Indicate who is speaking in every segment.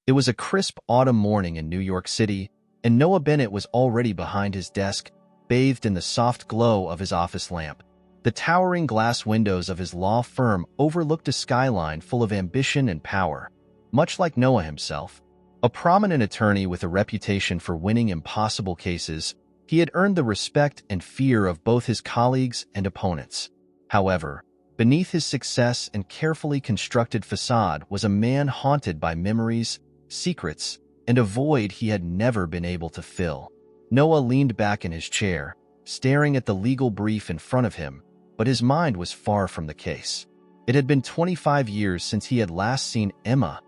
Speaker 1: It was a crisp autumn morning in New York City, and Noah Bennett was already behind his desk, bathed in the soft glow of his office lamp. The towering glass windows of his law firm overlooked a skyline full of ambition and power, much like Noah himself. A prominent attorney with a reputation for winning impossible cases, he had earned the respect and fear of both his colleagues and opponents. However, beneath his success and carefully constructed facade was a man haunted by memories, secrets, and a void he had never been able to fill. Noah leaned back in his chair, staring at the legal brief in front of him, but his mind was far from the case. It had been 25 years since he had last seen Emma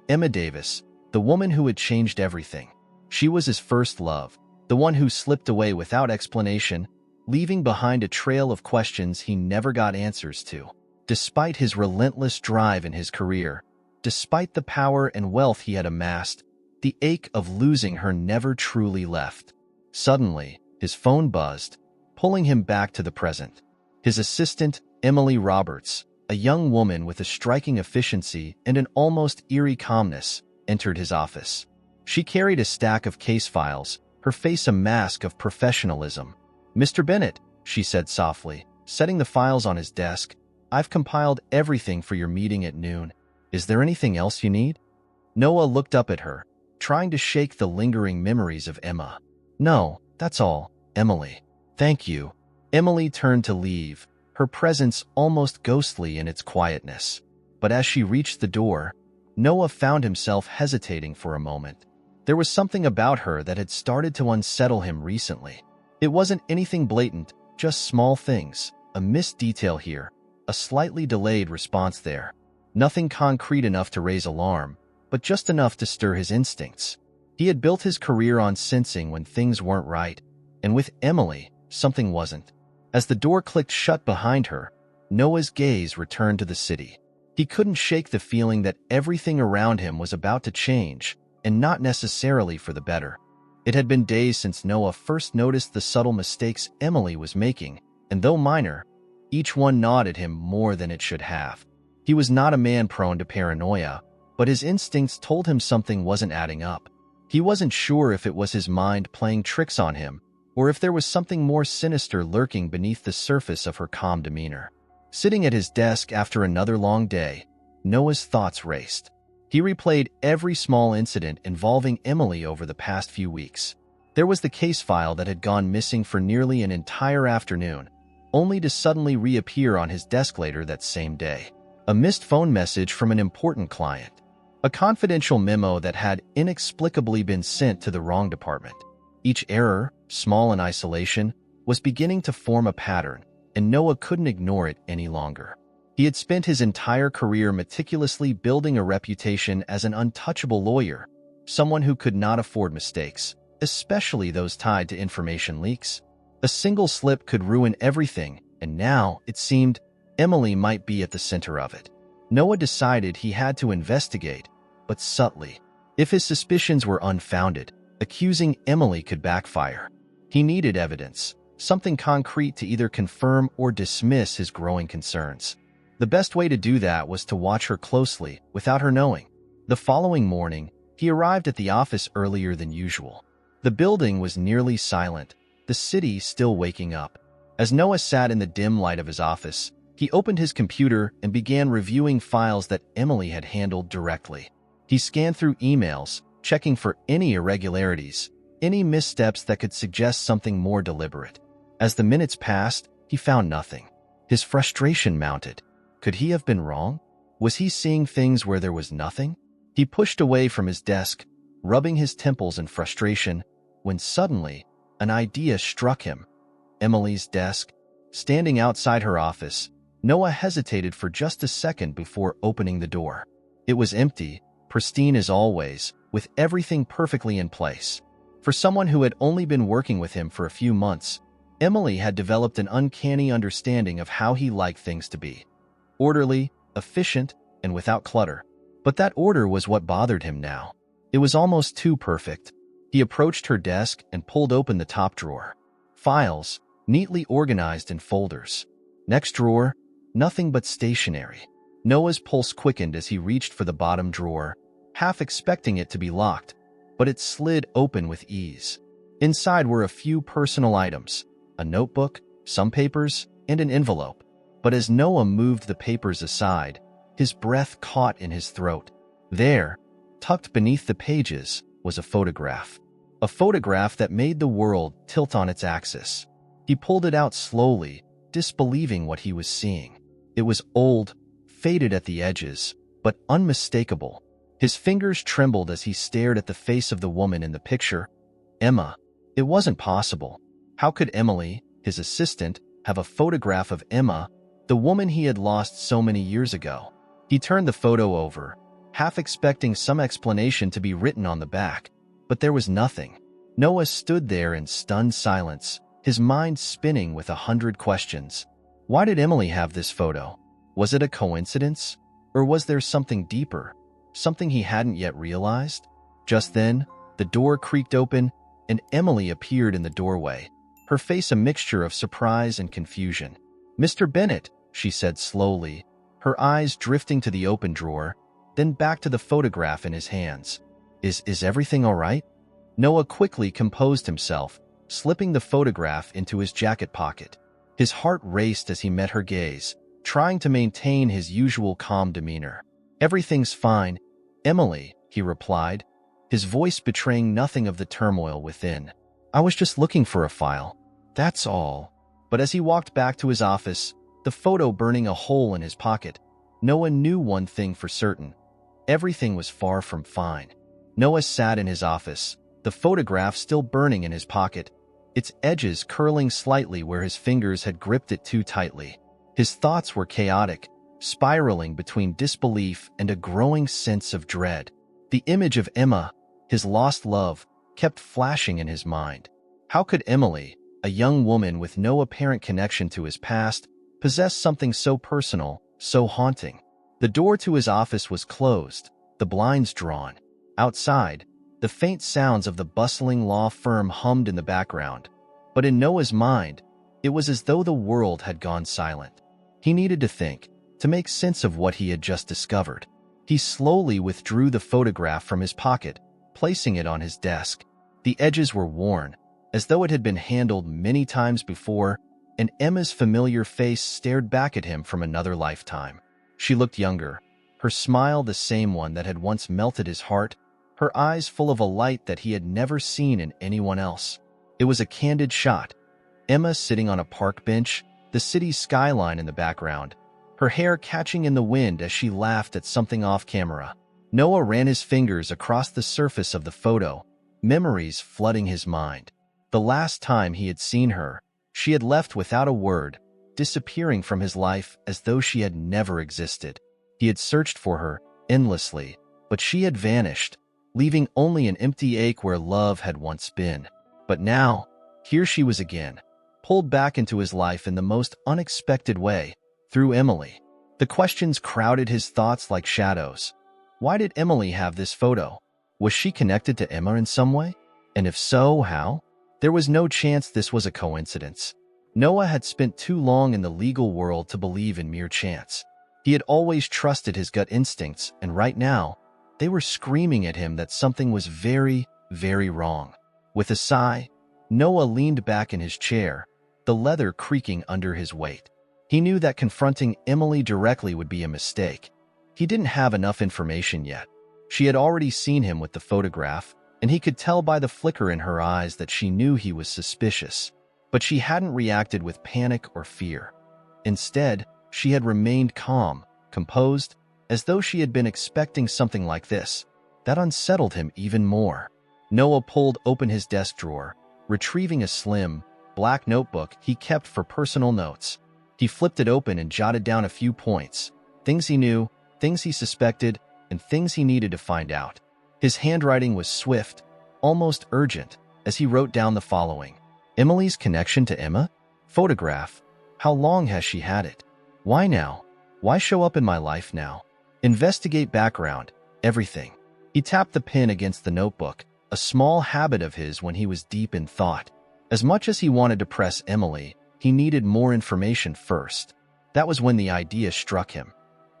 Speaker 1: Davis, the woman who had changed everything. She was his first love, the one who slipped away without explanation, leaving behind a trail of questions he never got answers to. Despite his relentless drive in his career, despite the power and wealth he had amassed, the ache of losing her never truly left. Suddenly, his phone buzzed, pulling him back to the present. His assistant, Emily Roberts, a young woman with a striking efficiency and an almost eerie calmness, entered his office. She carried a stack of case files, her face a mask of professionalism. "Mr. Bennett," she said softly, setting the files on his desk, "I've compiled everything for your meeting at noon. Is there anything else you need?" Noah looked up at her, trying to shake the lingering memories of Emma. "No, that's all, Emily. Thank you." Emily turned to leave, her presence almost ghostly in its quietness. But as she reached the door, Noah found himself hesitating for a moment. There was something about her that had started to unsettle him recently. It wasn't anything blatant, just small things, a missed detail here, a slightly delayed response there. Nothing concrete enough to raise alarm, but just enough to stir his instincts. He had built his career on sensing when things weren't right, and with Emily, something wasn't. As the door clicked shut behind her, Noah's gaze returned to the city. He couldn't shake the feeling that everything around him was about to change, and not necessarily for the better. It had been days since Noah first noticed the subtle mistakes Emily was making, and though minor, each one gnawed at him more than it should have. He was not a man prone to paranoia, but his instincts told him something wasn't adding up. He wasn't sure if it was his mind playing tricks on him, or if there was something more sinister lurking beneath the surface of her calm demeanor. Sitting at his desk after another long day, Noah's thoughts raced. He replayed every small incident involving Emily over the past few weeks. There was the case file that had gone missing for nearly an entire afternoon, only to suddenly reappear on his desk later that same day. A missed phone message from an important client. A confidential memo that had inexplicably been sent to the wrong department. Each error, small in isolation, was beginning to form a pattern, and Noah couldn't ignore it any longer. He had spent his entire career meticulously building a reputation as an untouchable lawyer, someone who could not afford mistakes, especially those tied to information leaks. A single slip could ruin everything, and now, it seemed, Emily might be at the center of it. Noah decided he had to investigate, but subtly. If his suspicions were unfounded, accusing Emily could backfire. He needed evidence, something concrete to either confirm or dismiss his growing concerns. The best way to do that was to watch her closely, without her knowing. The following morning, he arrived at the office earlier than usual. The building was nearly silent, the city still waking up. As Noah sat in the dim light of his office, he opened his computer and began reviewing files that Emily had handled directly. He scanned through emails, checking for any irregularities, any missteps that could suggest something more deliberate. As the minutes passed, he found nothing. His frustration mounted. Could he have been wrong? Was he seeing things where there was nothing? He pushed away from his desk, rubbing his temples in frustration, when suddenly, an idea struck him. Emily's desk, standing outside her office, Noah hesitated for just a second before opening the door. It was empty, pristine as always, with everything perfectly in place. For someone who had only been working with him for a few months, Emily had developed an uncanny understanding of how he liked things to be. Orderly, efficient, and without clutter. But that order was what bothered him now. It was almost too perfect. He approached her desk and pulled open the top drawer. Files, neatly organized in folders. Next drawer, nothing but stationery. Noah's pulse quickened as he reached for the bottom drawer, half expecting it to be locked, but it slid open with ease. Inside were a few personal items, a notebook, some papers, and an envelope. But as Noah moved the papers aside, his breath caught in his throat. There, tucked beneath the pages, was a photograph. A photograph that made the world tilt on its axis. He pulled it out slowly, disbelieving what he was seeing. It was old, faded at the edges, but unmistakable. His fingers trembled as he stared at the face of the woman in the picture. Emma. It wasn't possible. How could Emily, his assistant, have a photograph of Emma, the woman he had lost so many years ago? He turned the photo over, half expecting some explanation to be written on the back, but there was nothing. Noah stood there in stunned silence, his mind spinning with 100 questions. Why did Emily have this photo? Was it a coincidence? Or was there something deeper? Something he hadn't yet realized? Just then, the door creaked open, and Emily appeared in the doorway, her face a mixture of surprise and confusion. "Mr. Bennett," she said slowly, her eyes drifting to the open drawer, then back to the photograph in his hands. Is everything all right?" Noah quickly composed himself, slipping the photograph into his jacket pocket. His heart raced as he met her gaze, trying to maintain his usual calm demeanor. "Everything's fine, Emily," he replied, his voice betraying nothing of the turmoil within. "I was just looking for a file. That's all." But as he walked back to his office, the photo burning a hole in his pocket, Noah knew one thing for certain. Everything was far from fine. Noah sat in his office, the photograph still burning in his pocket, its edges curling slightly where his fingers had gripped it too tightly. His thoughts were chaotic, spiraling between disbelief and a growing sense of dread. The image of Emma, his lost love, kept flashing in his mind. How could Emily, a young woman with no apparent connection to his past, possess something so personal, so haunting? The door to his office was closed, the blinds drawn. Outside, the faint sounds of the bustling law firm hummed in the background. But in Noah's mind, it was as though the world had gone silent. He needed to think, to make sense of what he had just discovered. He slowly withdrew the photograph from his pocket, placing it on his desk. The edges were worn, as though it had been handled many times before, and Emma's familiar face stared back at him from another lifetime. She looked younger, her smile the same one that had once melted his heart, her eyes full of a light that he had never seen in anyone else. It was a candid shot. Emma sitting on a park bench, the city's skyline in the background, her hair catching in the wind as she laughed at something off camera. Noah ran his fingers across the surface of the photo, memories flooding his mind. The last time he had seen her, she had left without a word, disappearing from his life as though she had never existed. He had searched for her endlessly, but she had vanished, leaving only an empty ache where love had once been. But now, here she was again, pulled back into his life in the most unexpected way, through Emily. The questions crowded his thoughts like shadows. Why did Emily have this photo? Was she connected to Emma in some way? And if so, how? There was no chance this was a coincidence. Noah had spent too long in the legal world to believe in mere chance. He had always trusted his gut instincts, and right now, they were screaming at him that something was very, very wrong. With a sigh, Noah leaned back in his chair, the leather creaking under his weight. He knew that confronting Emily directly would be a mistake. He didn't have enough information yet. She had already seen him with the photograph, and he could tell by the flicker in her eyes that she knew he was suspicious. But she hadn't reacted with panic or fear. Instead, she had remained calm, composed, as though she had been expecting something like this. That unsettled him even more. Noah pulled open his desk drawer, retrieving a slim, black notebook he kept for personal notes. He flipped it open and jotted down a few points, things he knew, things he suspected, and things he needed to find out. His handwriting was swift, almost urgent, as he wrote down the following. Emily's connection to Emma? Photograph. How long has she had it? Why now? Why show up in my life now? Investigate background. Everything. He tapped the pen against the notebook, a small habit of his when he was deep in thought. As much as he wanted to press Emily, he needed more information first. That was when the idea struck him.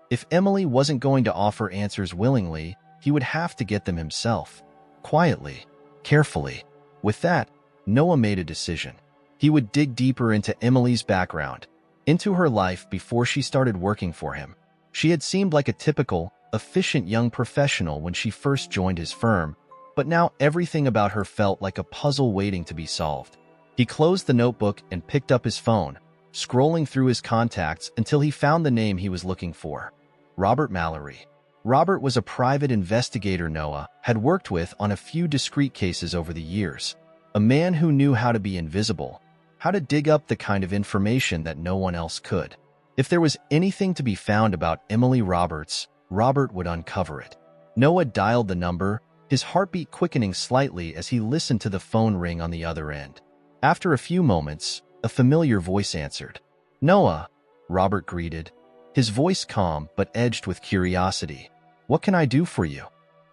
Speaker 1: If Emily wasn't going to offer answers willingly, he would have to get them himself. Quietly, carefully. With that, Noah made a decision. He would dig deeper into Emily's background, into her life before she started working for him. She had seemed like a typical, efficient young professional when she first joined his firm, but now everything about her felt like a puzzle waiting to be solved. He closed the notebook and picked up his phone, scrolling through his contacts until he found the name he was looking for. Robert Mallory. Robert was a private investigator Noah had worked with on a few discrete cases over the years. A man who knew how to be invisible, how to dig up the kind of information that no one else could. If there was anything to be found about Emily Roberts, Robert would uncover it. Noah dialed the number, his heartbeat quickening slightly as he listened to the phone ring on the other end. After a few moments, a familiar voice answered. "Noah," Robert greeted, his voice calm but edged with curiosity. "What can I do for you?"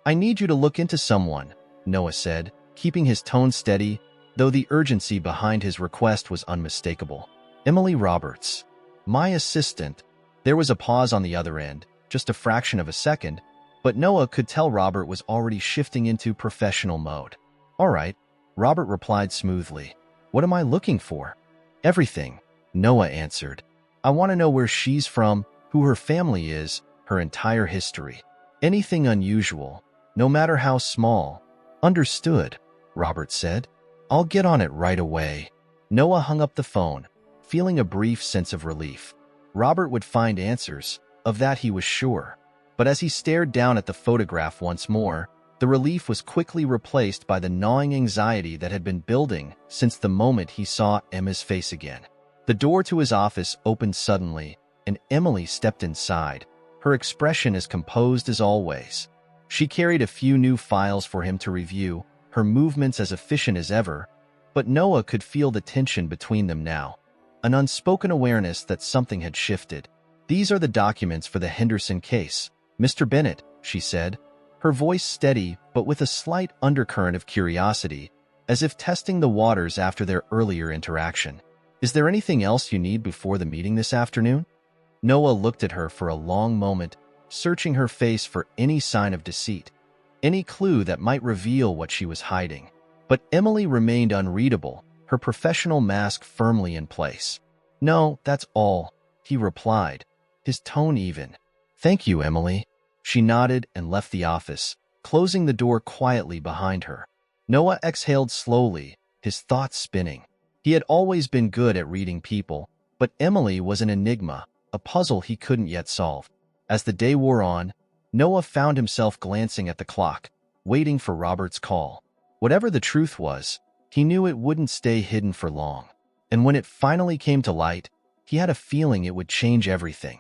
Speaker 1: "I need you to look into someone," Noah said, keeping his tone steady, though the urgency behind his request was unmistakable. "Emily Roberts. My assistant." There was a pause on the other end, just a fraction of a second, but Noah could tell Robert was already shifting into professional mode. "All right," Robert replied smoothly. "What am I looking for?" "Everything," Noah answered. "I want to know where she's from, who her family is, her entire history. Anything unusual, no matter how small." "Understood," Robert said. "I'll get on it right away." Noah hung up the phone, feeling a brief sense of relief. Robert would find answers, of that he was sure. But as he stared down at the photograph once more, the relief was quickly replaced by the gnawing anxiety that had been building since the moment he saw Emma's face again. The door to his office opened suddenly, and Emily stepped inside, her expression as composed as always. She carried a few new files for him to review, her movements as efficient as ever, but Noah could feel the tension between them now, an unspoken awareness that something had shifted. "These are the documents for the Henderson case, Mr. Bennett," she said, her voice steady but with a slight undercurrent of curiosity, as if testing the waters after their earlier interaction. "Is there anything else you need before the meeting this afternoon?" Noah looked at her for a long moment, searching her face for any sign of deceit, any clue that might reveal what she was hiding. But Emily remained unreadable, her professional mask firmly in place. "No, that's all," he replied, his tone even. "Thank you, Emily." She nodded and left the office, closing the door quietly behind her. Noah exhaled slowly, his thoughts spinning. He had always been good at reading people, but Emily was an enigma, a puzzle he couldn't yet solve. As the day wore on, Noah found himself glancing at the clock, waiting for Robert's call. Whatever the truth was, he knew it wouldn't stay hidden for long. And when it finally came to light, he had a feeling it would change everything.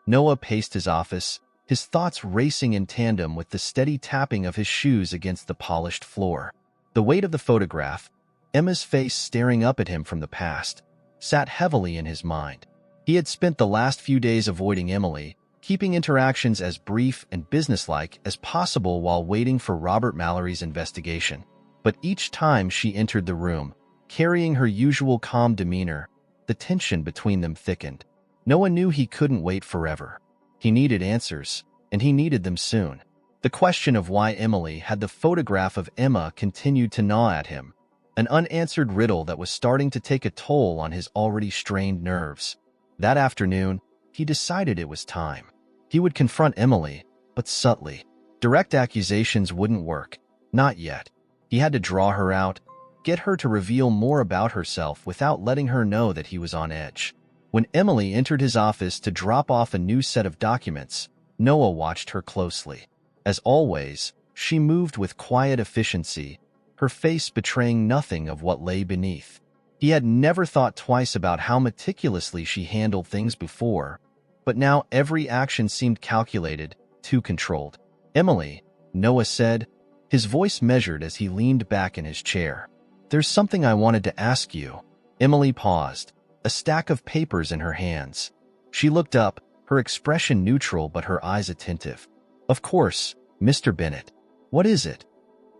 Speaker 1: Noah paced his office, his thoughts racing in tandem with the steady tapping of his shoes against the polished floor. The weight of the photograph, Emma's face staring up at him from the past, sat heavily in his mind. He had spent the last few days avoiding Emily, keeping interactions as brief and businesslike as possible while waiting for Robert Mallory's investigation. But each time she entered the room, carrying her usual calm demeanor, the tension between them thickened. Noah knew he couldn't wait forever. He needed answers, and he needed them soon. The question of why Emily had the photograph of Emma continued to gnaw at him, an unanswered riddle that was starting to take a toll on his already strained nerves. That afternoon, he decided it was time. He would confront Emily, but subtly. Direct accusations wouldn't work. Not yet. He had to draw her out, get her to reveal more about herself without letting her know that he was on edge. When Emily entered his office to drop off a new set of documents, Noah watched her closely. As always, she moved with quiet efficiency, her face betraying nothing of what lay beneath. He had never thought twice about how meticulously she handled things before, but now every action seemed calculated, too controlled. "Emily," Noah said, his voice measured as he leaned back in his chair. "There's something I wanted to ask you." Emily paused, a stack of papers in her hands. She looked up, her expression neutral but her eyes attentive. "Of course, Mr. Bennett. What is it?"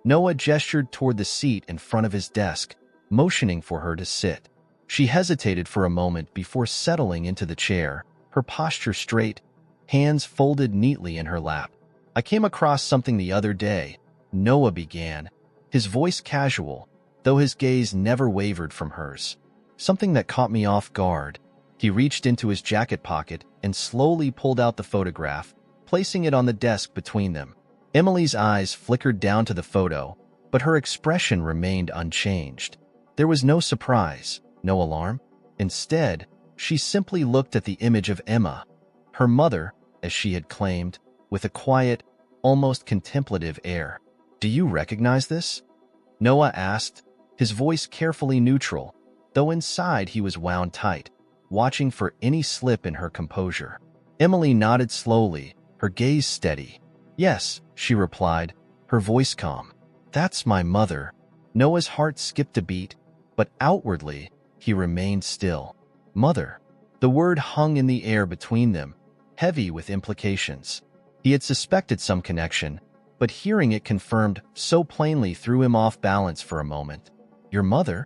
Speaker 1: Noah gestured toward the seat in front of his desk, motioning for her to sit. She hesitated for a moment before settling into the chair, her posture straight, hands folded neatly in her lap. I came across something the other day, Noah began, his voice casual, though his gaze never wavered from hers. Something that caught me off guard. He reached into his jacket pocket and slowly pulled out the photograph, placing it on the desk between them. Emily's eyes flickered down to the photo, but her expression remained unchanged. There was no surprise, no alarm. Instead, she simply looked at the image of Emma, her mother, as she had claimed, with a quiet, almost contemplative air. "Do you recognize this?" Noah asked, his voice carefully neutral, though inside he was wound tight, watching for any slip in her composure. Emily nodded slowly, her gaze steady. "Yes," she replied, her voice calm. "That's my mother." Noah's heart skipped a beat, but outwardly, he remained still. Mother. The word hung in the air between them, heavy with implications. He had suspected some connection, but hearing it confirmed so plainly threw him off balance for a moment. "Your mother?"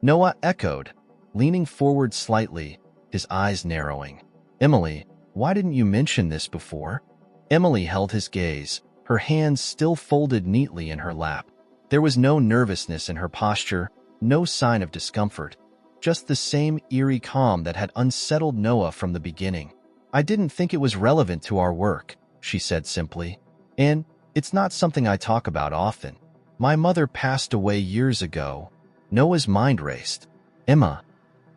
Speaker 1: Noah echoed, leaning forward slightly, his eyes narrowing. "Emily, why didn't you mention this before?" Emily held his gaze, her hands still folded neatly in her lap. There was no nervousness in her posture, no sign of discomfort, just the same eerie calm that had unsettled Noah from the beginning. "I didn't think it was relevant to our work," she said simply. "And it's not something I talk about often. My mother passed away years ago." Noah's mind raced. Emma,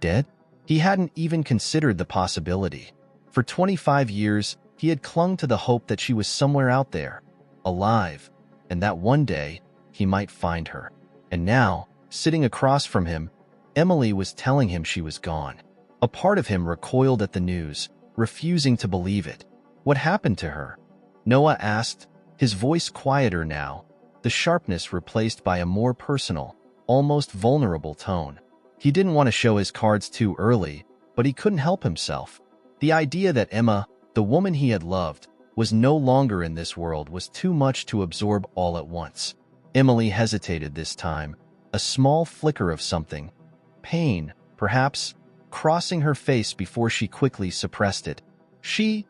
Speaker 1: dead? He hadn't even considered the possibility. For 25 years, he had clung to the hope that she was somewhere out there, alive, and that one day he might find her. And now, sitting across from him, Emily was telling him she was gone. A part of him recoiled at the news, refusing to believe it. "What happened to her?" Noah asked, his voice quieter now, the sharpness replaced by a more personal, almost vulnerable tone. He didn't want to show his cards too early, but he couldn't help himself. The idea that Emma, the woman he had loved, was no longer in this world was too much to absorb all at once. Emily hesitated this time, a small flicker of something, pain, perhaps, crossing her face before she quickly suppressed it. She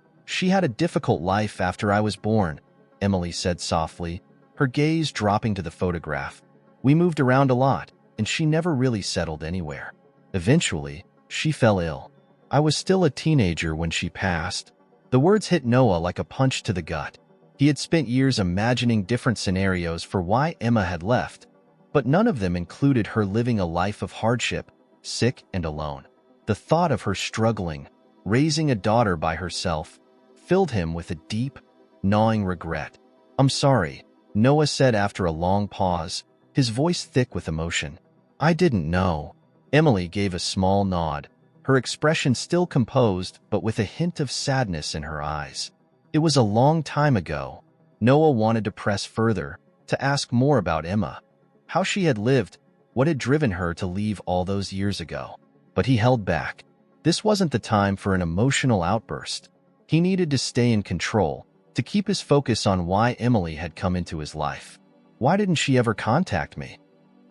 Speaker 1: had a difficult life after I was born," Emily said softly, her gaze dropping to the photograph. "We moved around a lot, and she never really settled anywhere. Eventually, she fell ill. I was still a teenager when she passed." The words hit Noah like a punch to the gut. He had spent years imagining different scenarios for why Emma had left, but none of them included her living a life of hardship, sick and alone. The thought of her struggling, raising a daughter by herself, filled him with a deep, gnawing regret. "I'm sorry," Noah said after a long pause, his voice thick with emotion. "I didn't know." Emily gave a small nod, her expression still composed but with a hint of sadness in her eyes. It was a long time ago. Noah wanted to press further, to ask more about Emma, how she had lived, what had driven her to leave all those years ago. But he held back. This wasn't the time for an emotional outburst. He needed to stay in control, to keep his focus on why Emily had come into his life. "Why didn't she ever contact me?"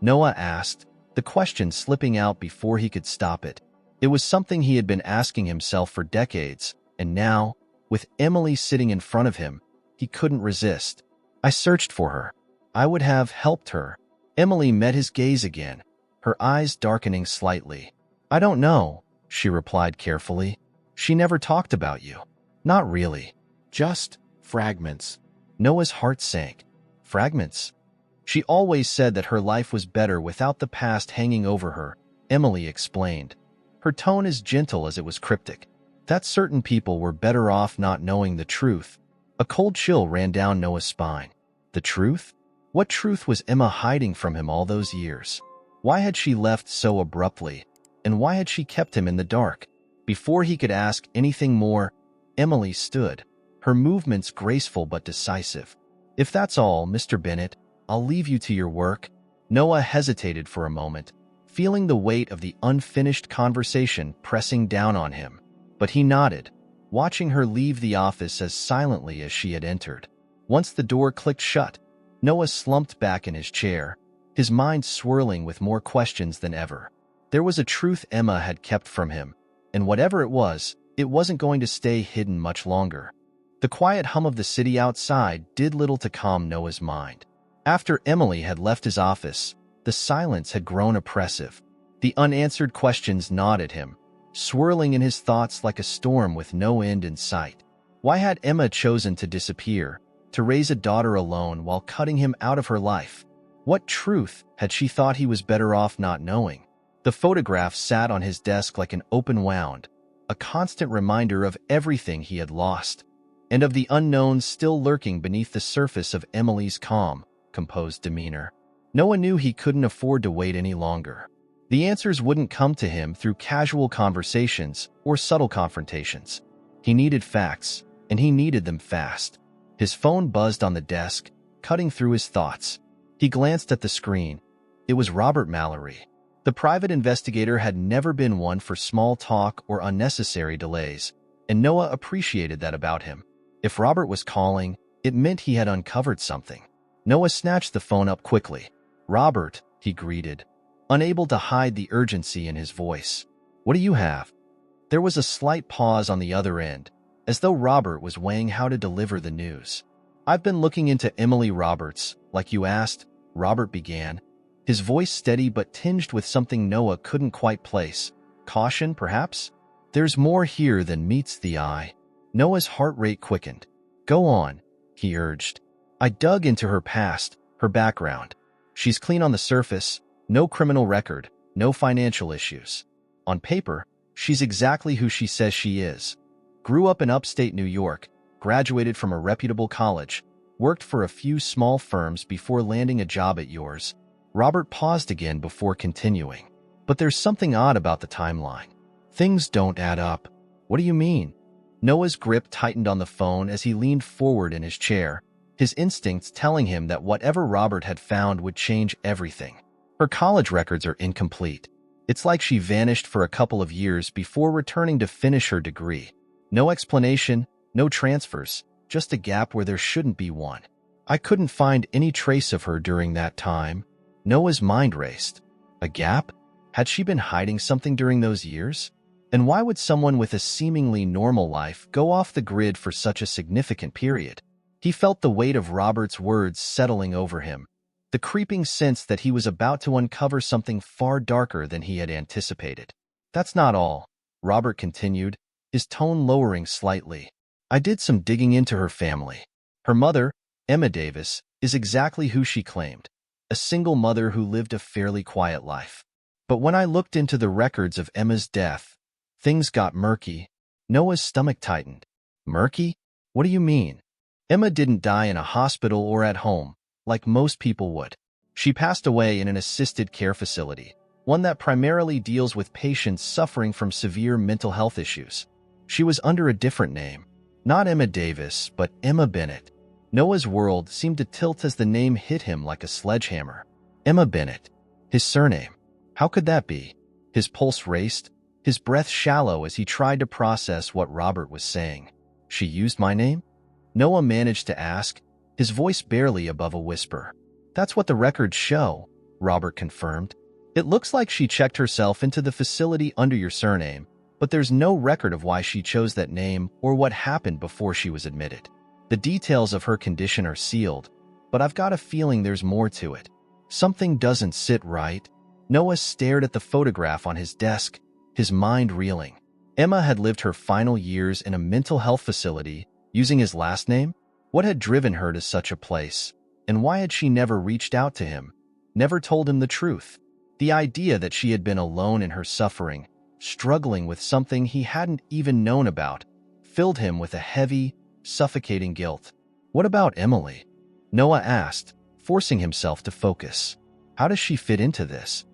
Speaker 1: Noah asked, the question slipping out before he could stop it. It was something he had been asking himself for decades, and now, with Emily sitting in front of him, he couldn't resist. "I searched for her. I would have helped her." Emily met his gaze again, her eyes darkening slightly. "I don't know," she replied carefully. "She never talked about you." "Not really. Just fragments." Noah's heart sank. Fragments? She always said that her life was better without the past hanging over her, Emily explained, her tone as gentle as it was cryptic. That certain people were better off not knowing the truth. A cold chill ran down Noah's spine. The truth? What truth was Emma hiding from him all those years? Why had she left so abruptly? And why had she kept him in the dark? Before he could ask anything more, Emily stood, her movements graceful but decisive. "If that's all, Mr. Bennett, I'll leave you to your work." Noah hesitated for a moment, feeling the weight of the unfinished conversation pressing down on him. But he nodded, watching her leave the office as silently as she had entered. Once the door clicked shut, Noah slumped back in his chair, his mind swirling with more questions than ever. There was a truth Emma had kept from him, and whatever it wasn't going to stay hidden much longer. The quiet hum of the city outside did little to calm Noah's mind. After Emily had left his office, the silence had grown oppressive. The unanswered questions gnawed at him, swirling in his thoughts like a storm with no end in sight. Why had Emma chosen to disappear, to raise a daughter alone while cutting him out of her life? What truth had she thought he was better off not knowing? The photograph sat on his desk like an open wound, a constant reminder of everything he had lost, and of the unknowns still lurking beneath the surface of Emily's calm, composed demeanor. Noah knew he couldn't afford to wait any longer. The answers wouldn't come to him through casual conversations or subtle confrontations. He needed facts, and he needed them fast. His phone buzzed on the desk, cutting through his thoughts. He glanced at the screen. It was Robert Mallory. The private investigator had never been one for small talk or unnecessary delays, and Noah appreciated that about him. If Robert was calling, it meant he had uncovered something. Noah snatched the phone up quickly. "Robert," he greeted, unable to hide the urgency in his voice. "What do you have?" There was a slight pause on the other end, as though Robert was weighing how to deliver the news. "I've been looking into Emily Roberts, like you asked," Robert began, his voice steady but tinged with something Noah couldn't quite place. Caution, perhaps? "There's more here than meets the eye." Noah's heart rate quickened. "Go on," he urged. "I dug into her past, her background. She's clean on the surface, no criminal record, no financial issues. On paper, she's exactly who she says she is. Grew up in upstate New York, graduated from a reputable college, worked for a few small firms before landing a job at yours." Robert paused again before continuing. "But there's something odd about the timeline. Things don't add up." "What do you mean?" Noah's grip tightened on the phone as he leaned forward in his chair, his instincts telling him that whatever Robert had found would change everything. "Her college records are incomplete. It's like she vanished for a couple of years before returning to finish her degree. No explanation, no transfers, just a gap where there shouldn't be one. I couldn't find any trace of her during that time." Noah's mind raced. A gap? Had she been hiding something during those years? And why would someone with a seemingly normal life go off the grid for such a significant period? He felt the weight of Robert's words settling over him, the creeping sense that he was about to uncover something far darker than he had anticipated. "That's not all," Robert continued, his tone lowering slightly. "I did some digging into her family. Her mother, Emma Davis, is exactly who she claimed, a single mother who lived a fairly quiet life. But when I looked into the records of Emma's death, things got murky." Noah's stomach tightened. "Murky? What do you mean?" "Emma didn't die in a hospital or at home, like most people would. She passed away in an assisted care facility, one that primarily deals with patients suffering from severe mental health issues. She was under a different name. Not Emma Davis, but Emma Bennett." Noah's world seemed to tilt as the name hit him like a sledgehammer. Emma Bennett. His surname. How could that be? His pulse raced, his breath shallow as he tried to process what Robert was saying. "She used my name?" Noah managed to ask, his voice barely above a whisper. "That's what the records show," Robert confirmed. "It looks like she checked herself into the facility under your surname, but there's no record of why she chose that name or what happened before she was admitted. The details of her condition are sealed, but I've got a feeling there's more to it. Something doesn't sit right." Noah stared at the photograph on his desk, his mind reeling. Emma had lived her final years in a mental health facility, using his last name? What had driven her to such a place? And why had she never reached out to him, never told him the truth? The idea that she had been alone in her suffering, struggling with something he hadn't even known about, filled him with a heavy, suffocating guilt. "What about Emily?" Noah asked, forcing himself to focus. "How does she fit into this?"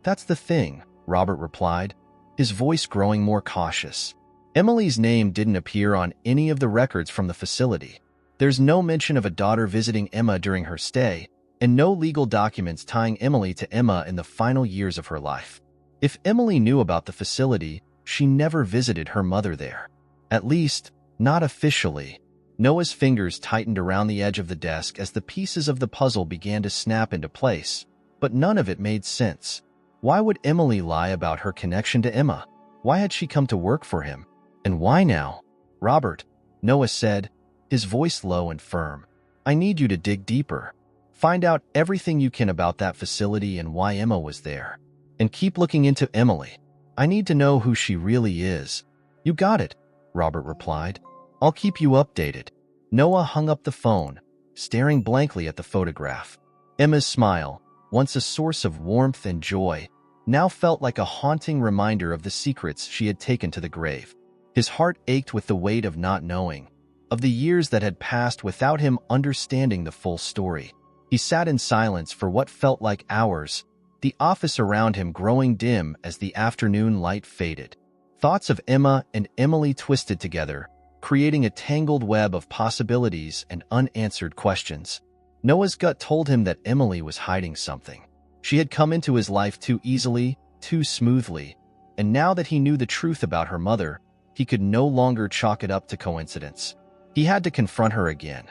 Speaker 1: "That's the thing," Robert replied, his voice growing more cautious. "Emily's name didn't appear on any of the records from the facility. There's no mention of a daughter visiting Emma during her stay, and no legal documents tying Emily to Emma in the final years of her life. If Emily knew about the facility, she never visited her mother there. At least, not officially." Noah's fingers tightened around the edge of the desk as the pieces of the puzzle began to snap into place, but none of it made sense. Why would Emily lie about her connection to Emma? Why had she come to work for him? And why now? "Robert," Noah said, his voice low and firm. I need you to dig deeper. Find out everything you can about that facility and why Emma was there. And keep looking into Emily. I need to know who she really is. You got it, Robert replied. I'll keep you updated. Noah hung up the phone, staring blankly at the photograph. Emma's smile, once a source of warmth and joy, now felt like a haunting reminder of the secrets she had taken to the grave. His heart ached with the weight of not knowing, of the years that had passed without him understanding the full story. He sat in silence for what felt like hours, the office around him growing dim as the afternoon light faded. Thoughts of Emma and Emily twisted together, creating a tangled web of possibilities and unanswered questions. Noah's gut told him that Emily was hiding something. She had come into his life too easily, too smoothly, and now that he knew the truth about her mother, he could no longer chalk it up to coincidence. He had to confront her again,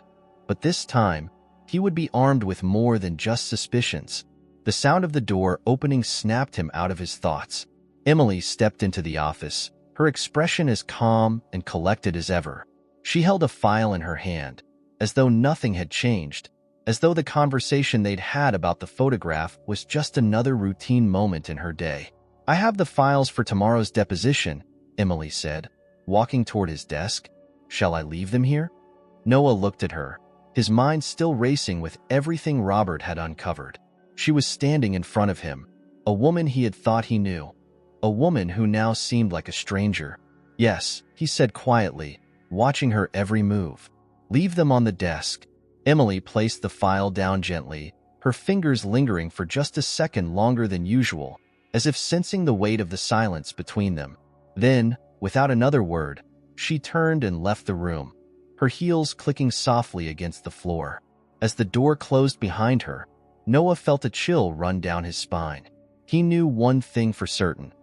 Speaker 1: but this time, he would be armed with more than just suspicions. The sound of the door opening snapped him out of his thoughts. Emily stepped into the office, her expression as calm and collected as ever. She held a file in her hand, as though nothing had changed, as though the conversation they'd had about the photograph was just another routine moment in her day. I have the files for tomorrow's deposition, Emily said, walking toward his desk. Shall I leave them here? Noah looked at her, his mind still racing with everything Robert had uncovered. She was standing in front of him, a woman he had thought he knew, a woman who now seemed like a stranger. Yes, he said quietly, watching her every move. Leave them on the desk. Emily placed the file down gently, her fingers lingering for just a second longer than usual, as if sensing the weight of the silence between them. Then, without another word, she turned and left the room, her heels clicking softly against the floor. As the door closed behind her, Noah felt a chill run down his spine. He knew one thing for certain.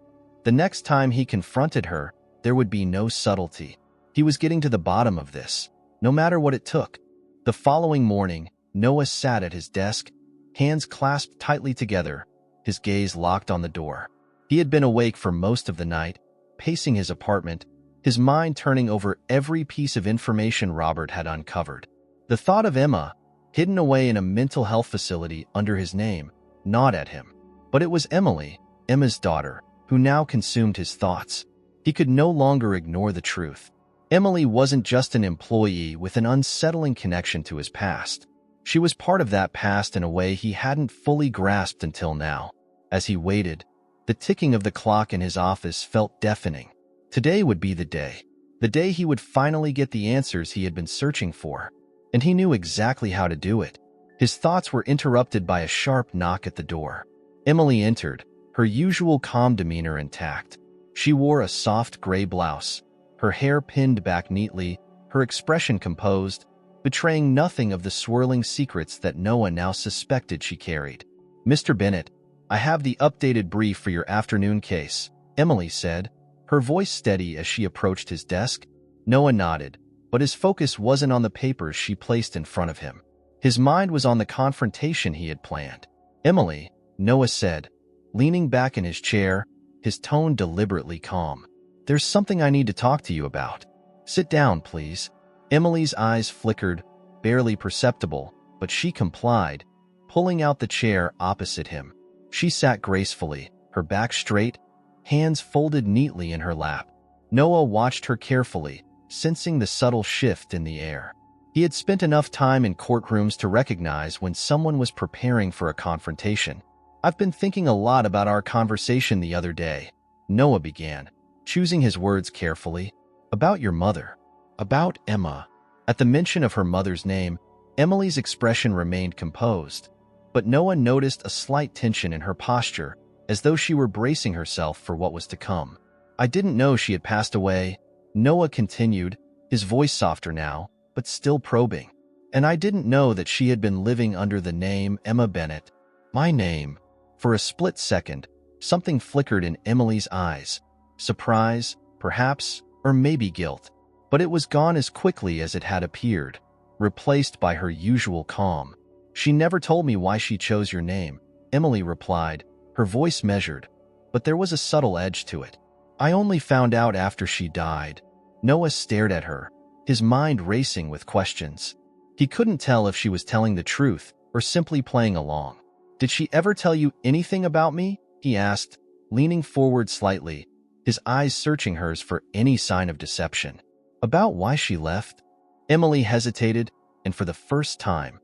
Speaker 1: The next time he confronted her, there would be no subtlety. He was getting to the bottom of this, no matter what it took. The following morning, Noah sat at his desk, hands clasped tightly together, his gaze locked on the door. He had been awake for most of the night, pacing his apartment, his mind turning over every piece of information Robert had uncovered. The thought of Emma, hidden away in a mental health facility under his name, gnawed at him. But it was Emily, Emma's daughter, who now consumed his thoughts. He could no longer ignore the truth. Emily wasn't just an employee with an unsettling connection to his past. She was part of that past in a way he hadn't fully grasped until now. As he waited, the ticking of the clock in his office felt deafening. Today would be the day he would finally get the answers he had been searching for. And he knew exactly how to do it. His thoughts were interrupted by a sharp knock at the door. Emily entered, her usual calm demeanor intact. She wore a soft gray blouse, her hair pinned back neatly, her expression composed, betraying nothing of the swirling secrets that Noah now suspected she carried. Mr. Bennett, I have the updated brief for your afternoon case, Emily said, her voice steady as she approached his desk. Noah nodded, but his focus wasn't on the papers she placed in front of him. His mind was on the confrontation he had planned. Emily, Noah said, leaning back in his chair, his tone deliberately calm. There's something I need to talk to you about. Sit down, please. Emily's eyes flickered, barely perceptible, but she complied, pulling out the chair opposite him. She sat gracefully, her back straight, hands folded neatly in her lap. Noah watched her carefully, sensing the subtle shift in the air. He had spent enough time in courtrooms to recognize when someone was preparing for a confrontation. I've been thinking a lot about our conversation the other day, Noah began, choosing his words carefully. About your mother. About Emma. At the mention of her mother's name, Emily's expression remained composed, but Noah noticed a slight tension in her posture, as though she were bracing herself for what was to come. I didn't know she had passed away, Noah continued, his voice softer now, but still probing. And I didn't know that she had been living under the name Emma Bennett. My name. For a split second, something flickered in Emily's eyes. Surprise, perhaps, or maybe guilt. But it was gone as quickly as it had appeared, replaced by her usual calm. She never told me why she chose your name, Emily replied, her voice measured, but there was a subtle edge to it. I only found out after she died. Noah stared at her, his mind racing with questions. He couldn't tell if she was telling the truth or simply playing along. "Did she ever tell you anything about me?" he asked, leaning forward slightly, his eyes searching hers for any sign of deception. "About why she left?" Emily hesitated, and for the first time,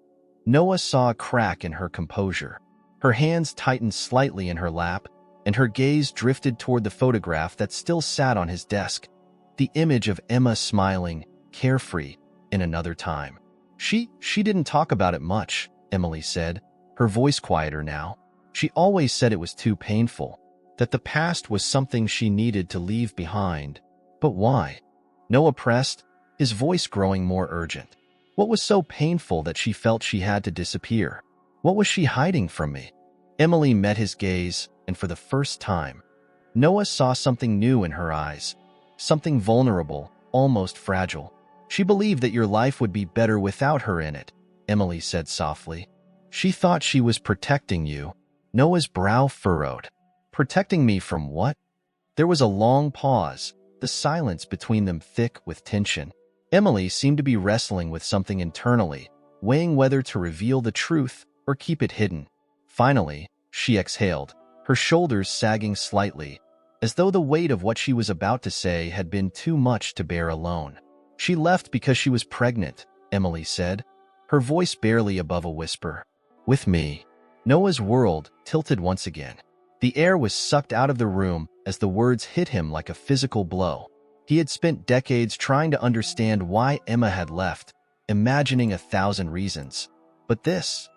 Speaker 1: Noah saw a crack in her composure. Her hands tightened slightly in her lap, and her gaze drifted toward the photograph that still sat on his desk, the image of Emma smiling, carefree, in another time. She didn't talk about it much," Emily said, her voice quieter now. "She always said it was too painful, that the past was something she needed to leave behind." "But why?" Noah pressed, his voice growing more urgent. "What was so painful that she felt she had to disappear? What was she hiding from me?" Emily met his gaze, and for the first time, Noah saw something new in her eyes, something vulnerable, almost fragile. "She believed that your life would be better without her in it," Emily said softly. "She thought she was protecting you." Noah's brow furrowed. "Protecting me from what?" There was a long pause, the silence between them thick with tension. Emily seemed to be wrestling with something internally, weighing whether to reveal the truth or keep it hidden. Finally, she exhaled, her shoulders sagging slightly, as though the weight of what she was about to say had been too much to bear alone. "She left because she was pregnant," Emily said, her voice barely above a whisper. "With me." Noah's world tilted once again. The air was sucked out of the room as the words hit him like a physical blow. He had spent decades trying to understand why Emma had left, imagining 1,000 reasons. But this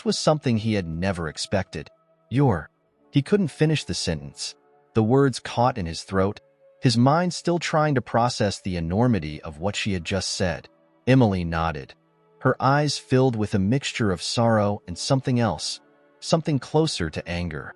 Speaker 1: was something he had never expected. He couldn't finish the sentence. The words caught in his throat, his mind still trying to process the enormity of what she had just said. Emily nodded, her eyes filled with a mixture of sorrow and something else, something closer to anger.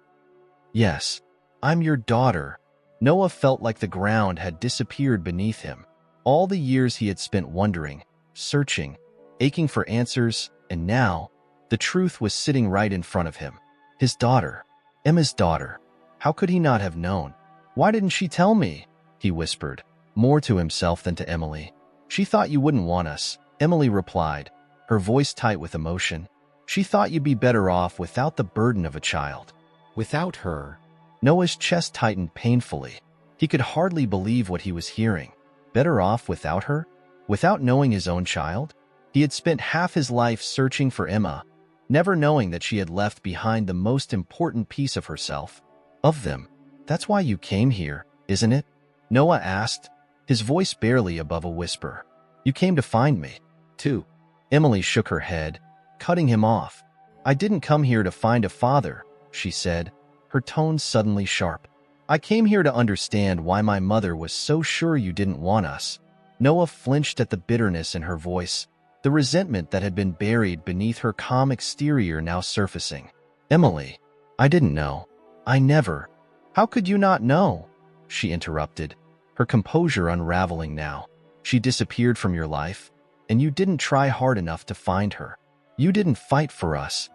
Speaker 1: "Yes, I'm your daughter." Noah felt like the ground had disappeared beneath him. All the years he had spent wondering, searching, aching for answers, and now, the truth was sitting right in front of him. His daughter. Emma's daughter. How could he not have known? "Why didn't she tell me?" he whispered, more to himself than to Emily. "She thought you wouldn't want us," Emily replied, her voice tight with emotion. "She thought you'd be better off without the burden of a child." "Without her?" Noah's chest tightened painfully. He could hardly believe what he was hearing. Better off without her? Without knowing his own child? He had spent half his life searching for Emma, never knowing that she had left behind the most important piece of herself. "Of them. That's why you came here, isn't it?" Noah asked, his voice barely above a whisper. "You came to find me, too." Emily shook her head, cutting him off. "I didn't come here to find a father," she said, her tone suddenly sharp. "I came here to understand why my mother was so sure you didn't want us." Noah flinched at the bitterness in her voice, the resentment that had been buried beneath her calm exterior now surfacing. "Emily, I didn't know. I never." "How could you not know?" she interrupted, her composure unraveling now. "She disappeared from your life, and you didn't try hard enough to find her. You didn't fight for us."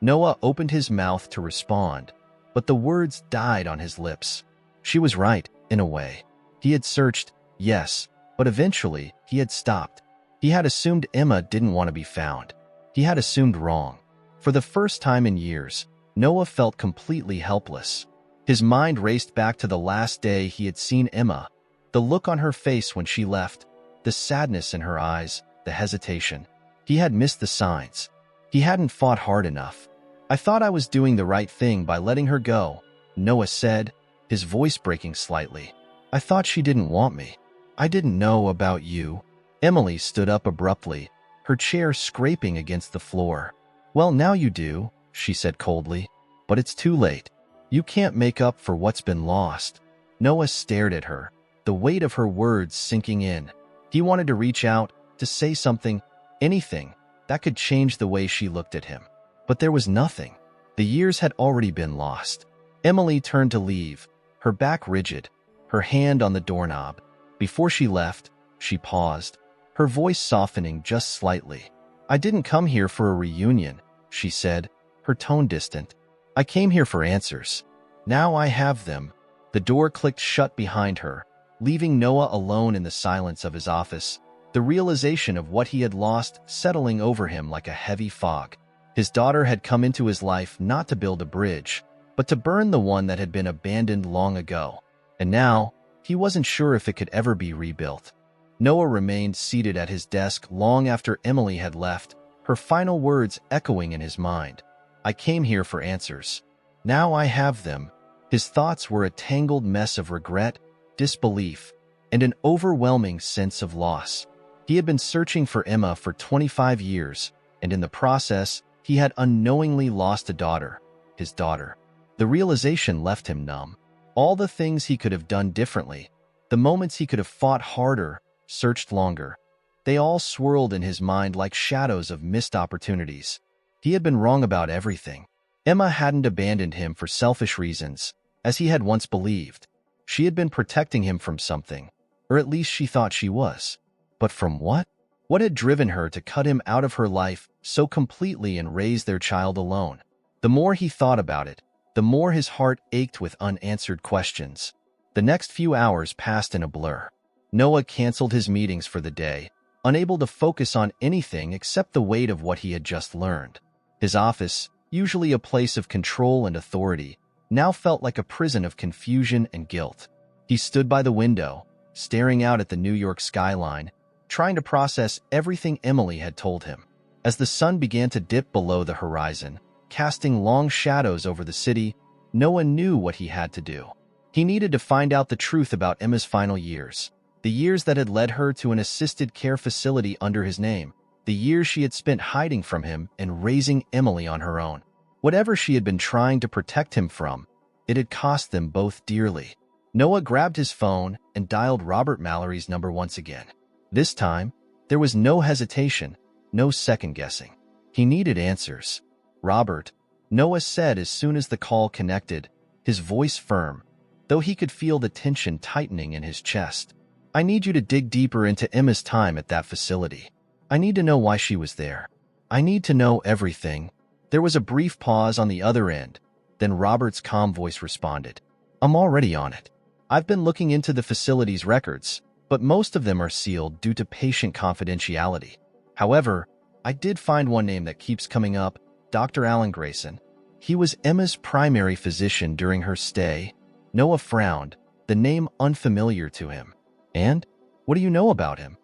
Speaker 1: Noah opened his mouth to respond, but the words died on his lips. She was right, in a way. He had searched, yes, but eventually he had stopped. He had assumed Emma didn't want to be found. He had assumed wrong. For the first time in years, Noah felt completely helpless. His mind raced back to the last day he had seen Emma, the look on her face when she left, the sadness in her eyes, the hesitation. He had missed the signs. He hadn't fought hard enough. "I thought I was doing the right thing by letting her go," Noah said, his voice breaking slightly. "I thought she didn't want me. I didn't know about you." Emily stood up abruptly, her chair scraping against the floor. "Well, now you do," she said coldly, "but it's too late. You can't make up for what's been lost." Noah stared at her, the weight of her words sinking in. He wanted to reach out, to say something, anything, that could change the way she looked at him. But there was nothing. The years had already been lost. Emily turned to leave, her back rigid, her hand on the doorknob. Before she left, she paused, her voice softening just slightly. "I didn't come here for a reunion," she said, her tone distant. "I came here for answers. Now I have them." The door clicked shut behind her, leaving Noah alone in the silence of his office, the realization of what he had lost settling over him like a heavy fog. His daughter had come into his life not to build a bridge, but to burn the one that had been abandoned long ago. And now, he wasn't sure if it could ever be rebuilt. Noah remained seated at his desk long after Emily had left, her final words echoing in his mind. "I came here for answers. Now I have them." His thoughts were a tangled mess of regret, disbelief, and an overwhelming sense of loss. He had been searching for Emma for 25 years, and in the process, he had unknowingly lost a daughter, his daughter. The realization left him numb. All the things he could have done differently, the moments he could have fought harder, searched longer, they all swirled in his mind like shadows of missed opportunities. He had been wrong about everything. Emma hadn't abandoned him for selfish reasons, as he had once believed. She had been protecting him from something, or at least she thought she was. But from what? What had driven her to cut him out of her life so completely and raise their child alone? The more he thought about it, the more his heart ached with unanswered questions. The next few hours passed in a blur. Noah canceled his meetings for the day, unable to focus on anything except the weight of what he had just learned. His office, usually a place of control and authority, now felt like a prison of confusion and guilt. He stood by the window, staring out at the New York skyline, trying to process everything Emily had told him. As the sun began to dip below the horizon, casting long shadows over the city, Noah knew what he had to do. He needed to find out the truth about Emma's final years, the years that had led her to an assisted care facility under his name, the years she had spent hiding from him and raising Emily on her own. Whatever she had been trying to protect him from, it had cost them both dearly. Noah grabbed his phone and dialed Robert Mallory's number once again. This time, there was no hesitation, no second-guessing. He needed answers. "Robert," Noah said as soon as the call connected, his voice firm, though he could feel the tension tightening in his chest. "I need you to dig deeper into Emma's time at that facility. I need to know why she was there. I need to know everything." There was a brief pause on the other end, then Robert's calm voice responded. "I'm already on it. I've been looking into the facility's records, but most of them are sealed due to patient confidentiality. However, I did find one name that keeps coming up, Dr. Alan Grayson. He was Emma's primary physician during her stay." Noah frowned, the name unfamiliar to him. "And? What do you know about him?"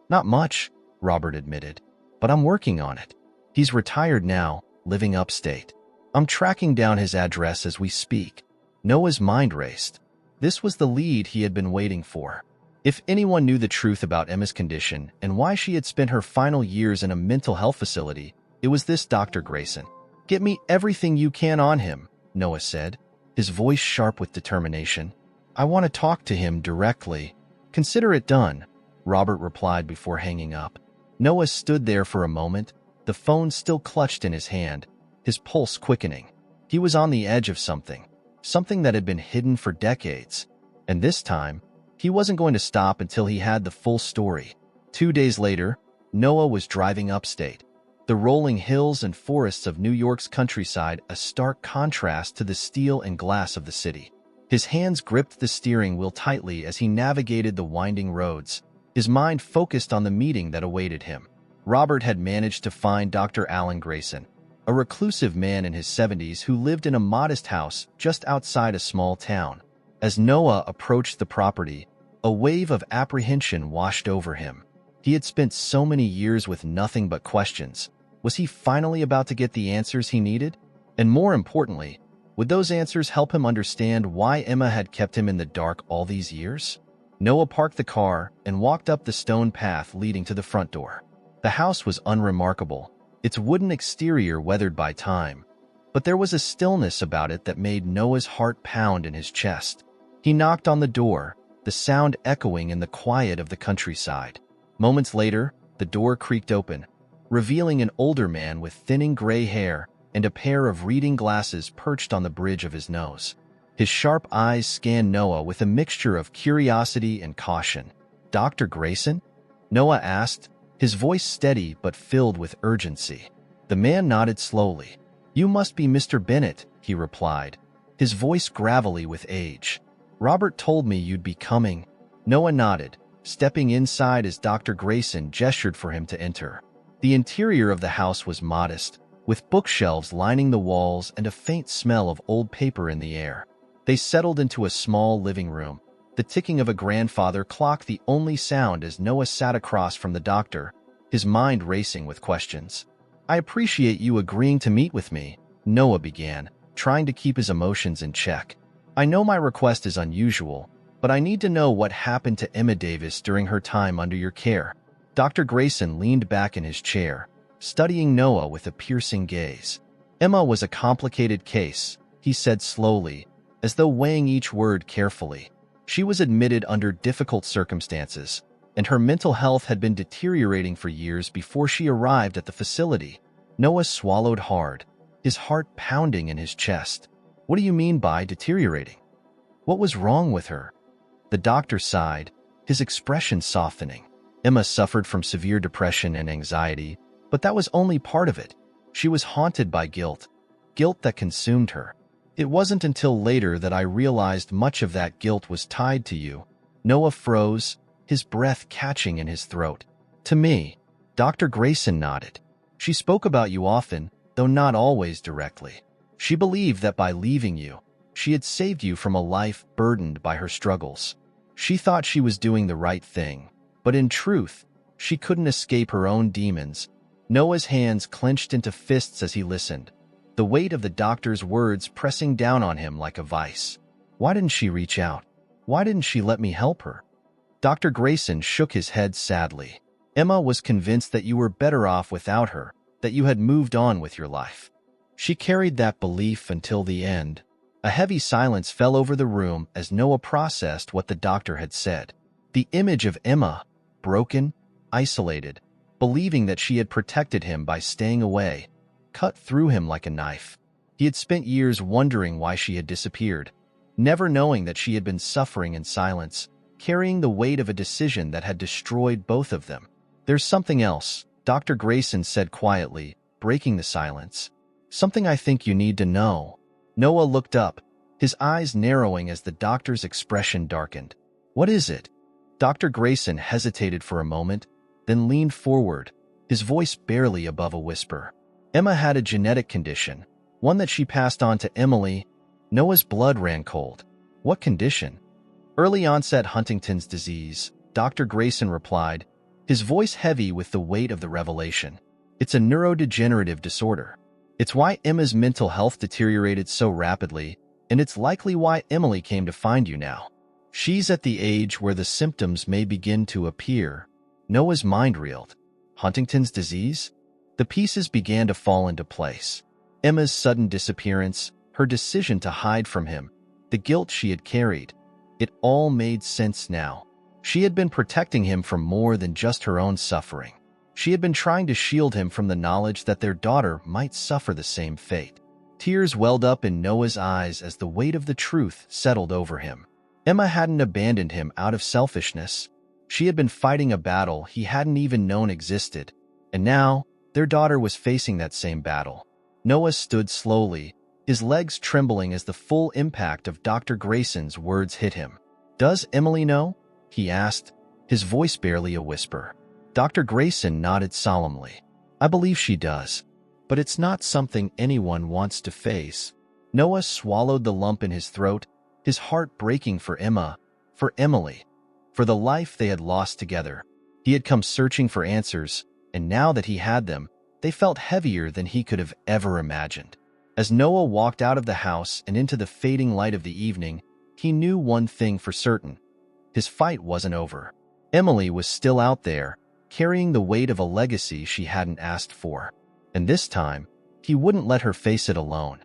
Speaker 1: "Not much," Robert admitted, "but I'm working on it. He's retired now, living upstate. I'm tracking down his address as we speak." Noah's mind raced. This was the lead he had been waiting for. If anyone knew the truth about Emma's condition and why she had spent her final years in a mental health facility, it was this Dr. Grayson. "Get me everything you can on him," Noah said, his voice sharp with determination. "I want to talk to him directly." "Consider it done," Robert replied before hanging up. Noah stood there for a moment, the phone still clutched in his hand, his pulse quickening. He was on the edge of something that had been hidden for decades. And this time, he wasn't going to stop until he had the full story. 2 days later, Noah was driving upstate. The rolling hills and forests of New York's countryside, a stark contrast to the steel and glass of the city. His hands gripped the steering wheel tightly as he navigated the winding roads, his mind focused on the meeting that awaited him. Robert had managed to find Dr. Alan Grayson, a reclusive man in his 70s who lived in a modest house just outside a small town. As Noah approached the property, a wave of apprehension washed over him. He had spent so many years with nothing but questions. Was he finally about to get the answers he needed? And more importantly, would those answers help him understand why Emma had kept him in the dark all these years? Noah parked the car and walked up the stone path leading to the front door. The house was unremarkable, its wooden exterior weathered by time, but there was a stillness about it that made Noah's heart pound in his chest. He knocked on the door, the sound echoing in the quiet of the countryside. Moments later, the door creaked open, revealing an older man with thinning gray hair and a pair of reading glasses perched on the bridge of his nose. His sharp eyes scanned Noah with a mixture of curiosity and caution. "Dr. Grayson?" Noah asked, his voice steady but filled with urgency. The man nodded slowly. "You must be Mr. Bennett," he replied, his voice gravelly with age. "Robert told me you'd be coming." Noah nodded, stepping inside as Dr. Grayson gestured for him to enter. The interior of the house was modest, with bookshelves lining the walls and a faint smell of old paper in the air. They settled into a small living room, the ticking of a grandfather clock the only sound as Noah sat across from the doctor, his mind racing with questions. "I appreciate you agreeing to meet with me," Noah began, trying to keep his emotions in check. "I know my request is unusual, but I need to know what happened to Emma Davis during her time under your care." Dr. Grayson leaned back in his chair, studying Noah with a piercing gaze. "Emma was a complicated case," he said slowly, as though weighing each word carefully. "She was admitted under difficult circumstances, and her mental health had been deteriorating for years before she arrived at the facility." Noah swallowed hard, his heart pounding in his chest. "What do you mean by deteriorating? What was wrong with her?" The doctor sighed, his expression softening. "Emma suffered from severe depression and anxiety, but that was only part of it. She was haunted by guilt that consumed her. It wasn't until later that I realized much of that guilt was tied to you." Noah froze, his breath catching in his throat. "To me," Dr. Grayson nodded. "She spoke about you often, though not always directly. She believed that by leaving you, she had saved you from a life burdened by her struggles. She thought she was doing the right thing, but in truth, she couldn't escape her own demons." Noah's hands clenched into fists as he listened, the weight of the doctor's words pressing down on him like a vice. "Why didn't she reach out? Why didn't she let me help her?" Dr. Grayson shook his head sadly. "Emma was convinced that you were better off without her, that you had moved on with your life. She carried that belief until the end." A heavy silence fell over the room as Noah processed what the doctor had said. The image of Emma, broken, isolated, believing that she had protected him by staying away, cut through him like a knife. He had spent years wondering why she had disappeared, never knowing that she had been suffering in silence, carrying the weight of a decision that had destroyed both of them. "There's something else," Dr. Grayson said quietly, breaking the silence. "Something I think you need to know." Noah looked up, his eyes narrowing as the doctor's expression darkened. "What is it?" Dr. Grayson hesitated for a moment, then leaned forward, his voice barely above a whisper. "Emma had a genetic condition, one that she passed on to Emily." Noah's blood ran cold. "What condition?" "Early-onset Huntington's disease," Dr. Grayson replied, his voice heavy with the weight of the revelation. "It's a neurodegenerative disorder. It's why Emma's mental health deteriorated so rapidly, and it's likely why Emily came to find you now. She's at the age where the symptoms may begin to appear." Noah's mind reeled. Huntington's disease? The pieces began to fall into place. Emma's sudden disappearance, her decision to hide from him, the guilt she had carried. It all made sense now. She had been protecting him from more than just her own suffering. She had been trying to shield him from the knowledge that their daughter might suffer the same fate. Tears welled up in Noah's eyes as the weight of the truth settled over him. Emma hadn't abandoned him out of selfishness. She had been fighting a battle he hadn't even known existed, and now their daughter was facing that same battle. Noah stood slowly, his legs trembling as the full impact of Dr. Grayson's words hit him. "Does Emily know?" he asked, his voice barely a whisper. Dr. Grayson nodded solemnly. "I believe she does, but it's not something anyone wants to face." Noah swallowed the lump in his throat, his heart breaking for Emma, for Emily, for the life they had lost together. He had come searching for answers, and now that he had them, they felt heavier than he could have ever imagined. As Noah walked out of the house and into the fading light of the evening, he knew one thing for certain. His fight wasn't over. Emily was still out there, carrying the weight of a legacy she hadn't asked for. And this time, he wouldn't let her face it alone.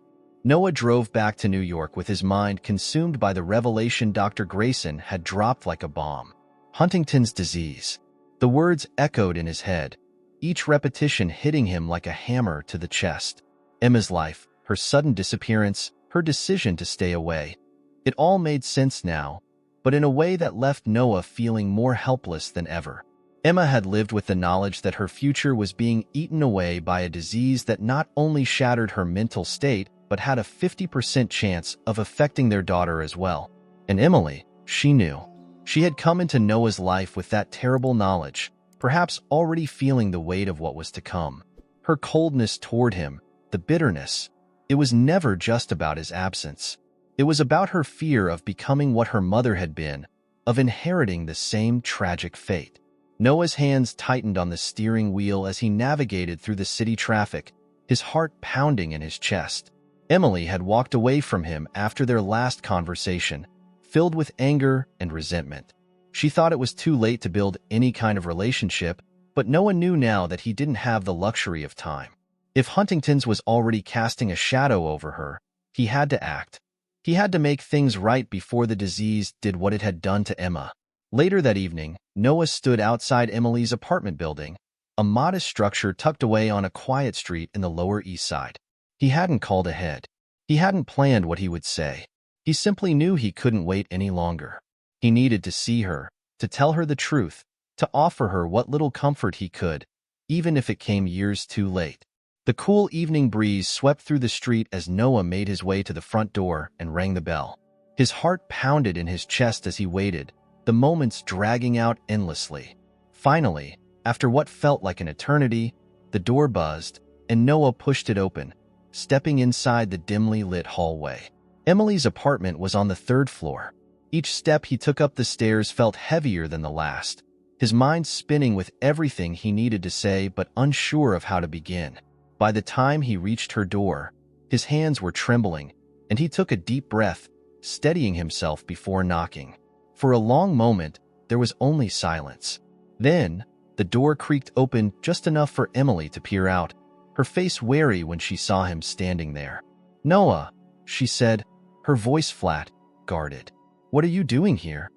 Speaker 1: Noah drove back to New York with his mind consumed by the revelation Dr. Grayson had dropped like a bomb. Huntington's disease. The words echoed in his head, each repetition hitting him like a hammer to the chest. Emma's life, her sudden disappearance, her decision to stay away. It all made sense now, but in a way that left Noah feeling more helpless than ever. Emma had lived with the knowledge that her future was being eaten away by a disease that not only shattered her mental state, but had a 50% chance of affecting their daughter as well. And Emily, she knew. She had come into Noah's life with that terrible knowledge, perhaps already feeling the weight of what was to come. Her coldness toward him, the bitterness, it was never just about his absence. It was about her fear of becoming what her mother had been, of inheriting the same tragic fate. Noah's hands tightened on the steering wheel as he navigated through the city traffic, his heart pounding in his chest. Emily had walked away from him after their last conversation, filled with anger and resentment. She thought it was too late to build any kind of relationship, but Noah knew now that he didn't have the luxury of time. If Huntington's was already casting a shadow over her, he had to act. He had to make things right before the disease did what it had done to Emma. Later that evening, Noah stood outside Emily's apartment building, a modest structure tucked away on a quiet street in the Lower East Side. He hadn't called ahead. He hadn't planned what he would say. He simply knew he couldn't wait any longer. He needed to see her, to tell her the truth, to offer her what little comfort he could, even if it came years too late. The cool evening breeze swept through the street as Noah made his way to the front door and rang the bell. His heart pounded in his chest as he waited, the moments dragging out endlessly. Finally, after what felt like an eternity, the door buzzed, and Noah pushed it open, stepping inside the dimly lit hallway. Emily's apartment was on the 3rd floor. Each step he took up the stairs felt heavier than the last, his mind spinning with everything he needed to say but unsure of how to begin. By the time he reached her door, his hands were trembling, and he took a deep breath, steadying himself before knocking. For a long moment, there was only silence. Then, the door creaked open just enough for Emily to peer out, her face wary when she saw him standing there. "Noah," she said, her voice flat, guarded. "What are you doing here?"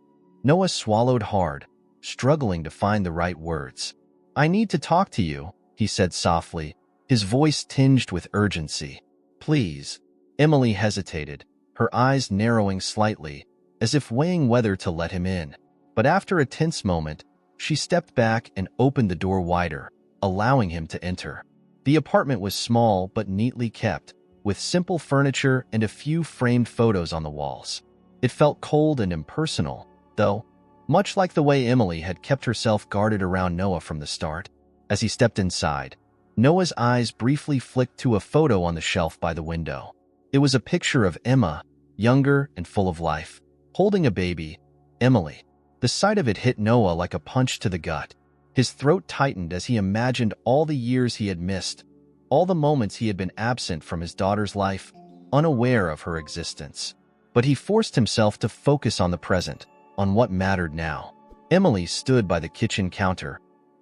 Speaker 1: Noah swallowed hard, struggling to find the right words. "I need to talk to you," he said softly, his voice tinged with urgency. "Please." Emily hesitated, her eyes narrowing slightly, as if weighing whether to let him in. But after a tense moment, she stepped back and opened the door wider, allowing him to enter. The apartment was small but neatly kept, with simple furniture and a few framed photos on the walls. It felt cold and impersonal, though, much like the way Emily had kept herself guarded around Noah from the start. As he stepped inside, Noah's eyes briefly flicked to a photo on the shelf by the window. It was a picture of Emma, younger and full of life, holding a baby, Emily. The sight of it hit Noah like a punch to the gut. His throat tightened as he imagined all the years he had missed, all the moments he had been absent from his daughter's life, unaware of her existence. But he forced himself to focus on the present, on what mattered now. Emily stood by the kitchen counter,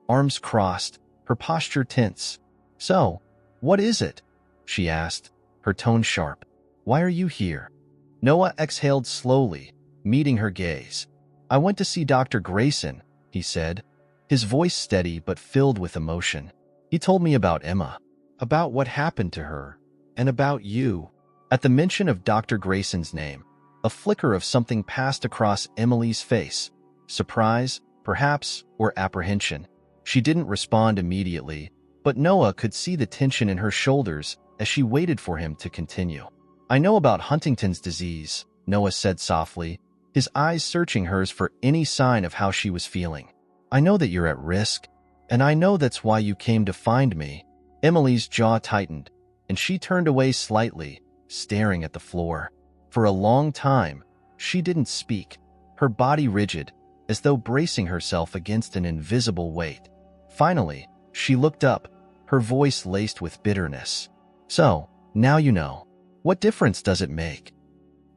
Speaker 1: arms crossed, her posture tense. "So, what is it?" she asked, her tone sharp. "Why are you here?" Noah exhaled slowly, meeting her gaze. "I went to see Dr. Grayson," he said, his voice steady but filled with emotion. "He told me about Emma, about what happened to her, and about you." At the mention of Dr. Grayson's name, a flicker of something passed across Emily's face. Surprise, perhaps, or apprehension. She didn't respond immediately, but Noah could see the tension in her shoulders as she waited for him to continue. "I know about Huntington's disease," Noah said softly, his eyes searching hers for any sign of how she was feeling. "I know that you're at risk, and I know that's why you came to find me." Emily's jaw tightened, and she turned away slightly, staring at the floor. For a long time, she didn't speak, her body rigid, as though bracing herself against an invisible weight. Finally, she looked up, her voice laced with bitterness. "So, now you know. What difference does it make?"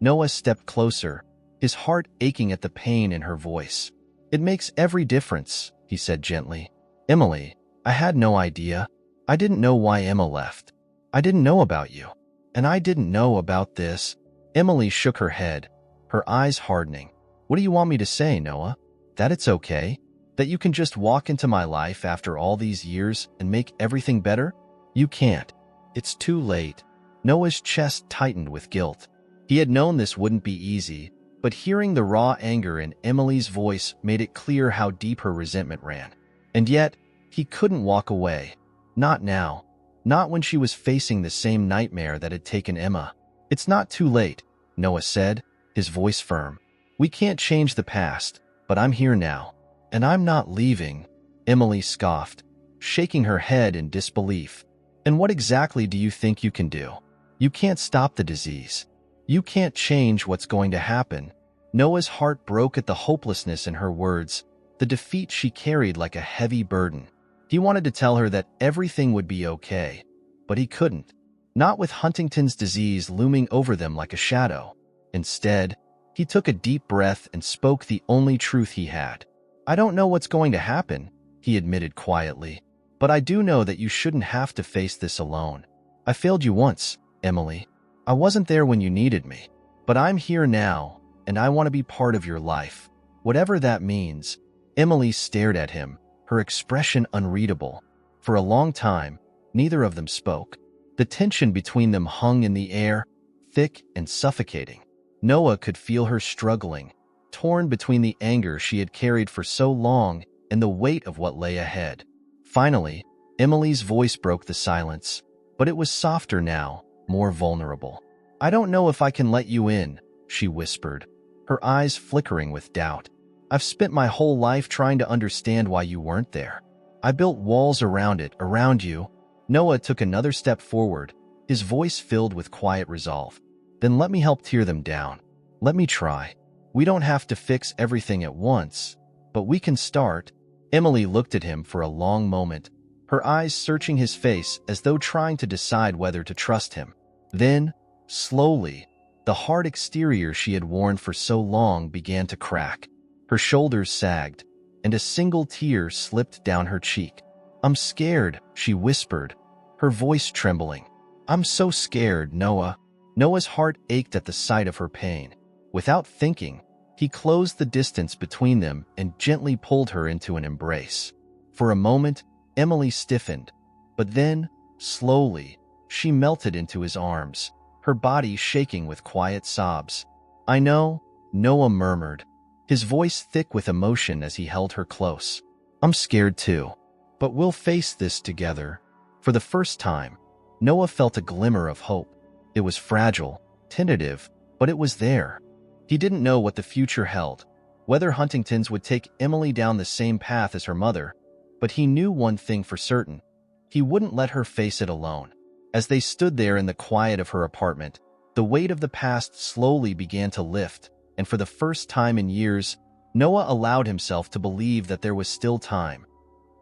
Speaker 1: Noah stepped closer, his heart aching at the pain in her voice. "It makes every difference," he said gently. "Emily, I had no idea. I didn't know why Emma left. I didn't know about you. And I didn't know about this." Emily shook her head, her eyes hardening. "What do you want me to say, Noah? That it's okay? That you can just walk into my life after all these years and make everything better? You can't. It's too late." Noah's chest tightened with guilt. He had known this wouldn't be easy, but hearing the raw anger in Emily's voice made it clear how deep her resentment ran. And yet, he couldn't walk away. Not now. Not when she was facing the same nightmare that had taken Emma. "It's not too late," Noah said, his voice firm. "We can't change the past, But I'm here now, and I'm not leaving, Emily scoffed, shaking her head in disbelief. And what exactly do you think you can do? You can't stop the disease. You can't change what's going to happen. Noah's heart broke at the hopelessness in her words, the defeat she carried like a heavy burden. He wanted to tell her that everything would be okay, but he couldn't. Not with Huntington's disease looming over them like a shadow. Instead, he took a deep breath and spoke the only truth he had. I don't know what's going to happen, he admitted quietly, but I do know that you shouldn't have to face this alone. I failed you once, Emily. I wasn't there when you needed me, but I'm here now, and I want to be part of your life. Whatever that means. Emily stared at him, her expression unreadable. For a long time, neither of them spoke. The tension between them hung in the air, thick and suffocating. Noah could feel her struggling, torn between the anger she had carried for so long and the weight of what lay ahead. Finally, Emily's voice broke the silence, but it was softer now, more vulnerable. I don't know if I can let you in, she whispered, her eyes flickering with doubt. I've spent my whole life trying to understand why you weren't there. I built walls around it, around you. Noah took another step forward, his voice filled with quiet resolve. Then let me help tear them down. Let me try. We don't have to fix everything at once, but we can start. Emily looked at him for a long moment, her eyes searching his face as though trying to decide whether to trust him. Then, slowly, the hard exterior she had worn for so long began to crack. Her shoulders sagged, and a single tear slipped down her cheek. I'm scared, she whispered, her voice trembling. I'm so scared, Noah. Noah's heart ached at the sight of her pain. Without thinking, he closed the distance between them and gently pulled her into an embrace. For a moment, Emily stiffened, but then, slowly, she melted into his arms, her body shaking with quiet sobs. I know, Noah murmured, his voice thick with emotion as he held her close. I'm scared too, but we'll face this together. For the first time, Noah felt a glimmer of hope. It was fragile, tentative, but it was there. He didn't know what the future held, whether Huntington's would take Emily down the same path as her mother, but he knew one thing for certain. He wouldn't let her face it alone. As they stood there in the quiet of her apartment, the weight of the past slowly began to lift, and for the first time in years, Noah allowed himself to believe that there was still time.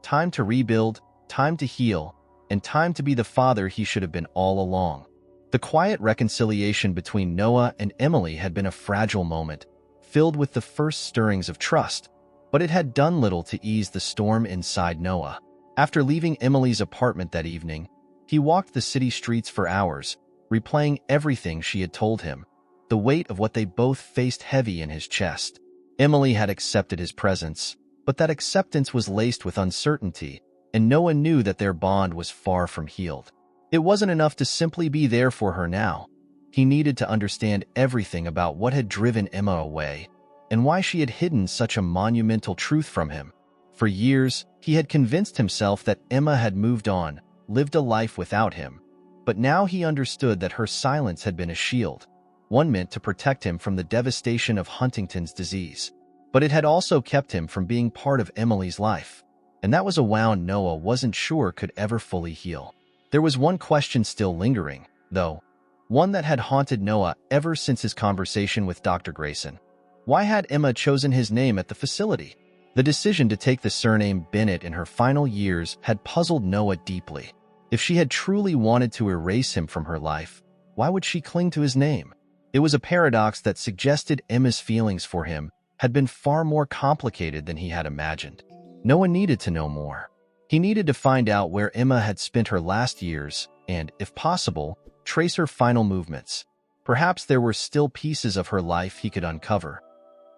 Speaker 1: Time to rebuild, time to heal, and time to be the father he should have been all along. The quiet reconciliation between Noah and Emily had been a fragile moment, filled with the first stirrings of trust, but it had done little to ease the storm inside Noah. After leaving Emily's apartment that evening, he walked the city streets for hours, replaying everything she had told him, the weight of what they both faced heavy in his chest. Emily had accepted his presence, but that acceptance was laced with uncertainty, and Noah knew that their bond was far from healed. It wasn't enough to simply be there for her now. He needed to understand everything about what had driven Emma away, and why she had hidden such a monumental truth from him. For years, he had convinced himself that Emma had moved on, lived a life without him, but now he understood that her silence had been a shield, one meant to protect him from the devastation of Huntington's disease. But it had also kept him from being part of Emily's life, and that was a wound Noah wasn't sure could ever fully heal. There was one question still lingering, though, one that had haunted Noah ever since his conversation with Dr. Grayson. Why had Emma chosen his name at the facility? The decision to take the surname Bennett in her final years had puzzled Noah deeply. If she had truly wanted to erase him from her life, why would she cling to his name? It was a paradox that suggested Emma's feelings for him had been far more complicated than he had imagined. Noah needed to know more. He needed to find out where Emma had spent her last years and, if possible, trace her final movements. Perhaps there were still pieces of her life he could uncover.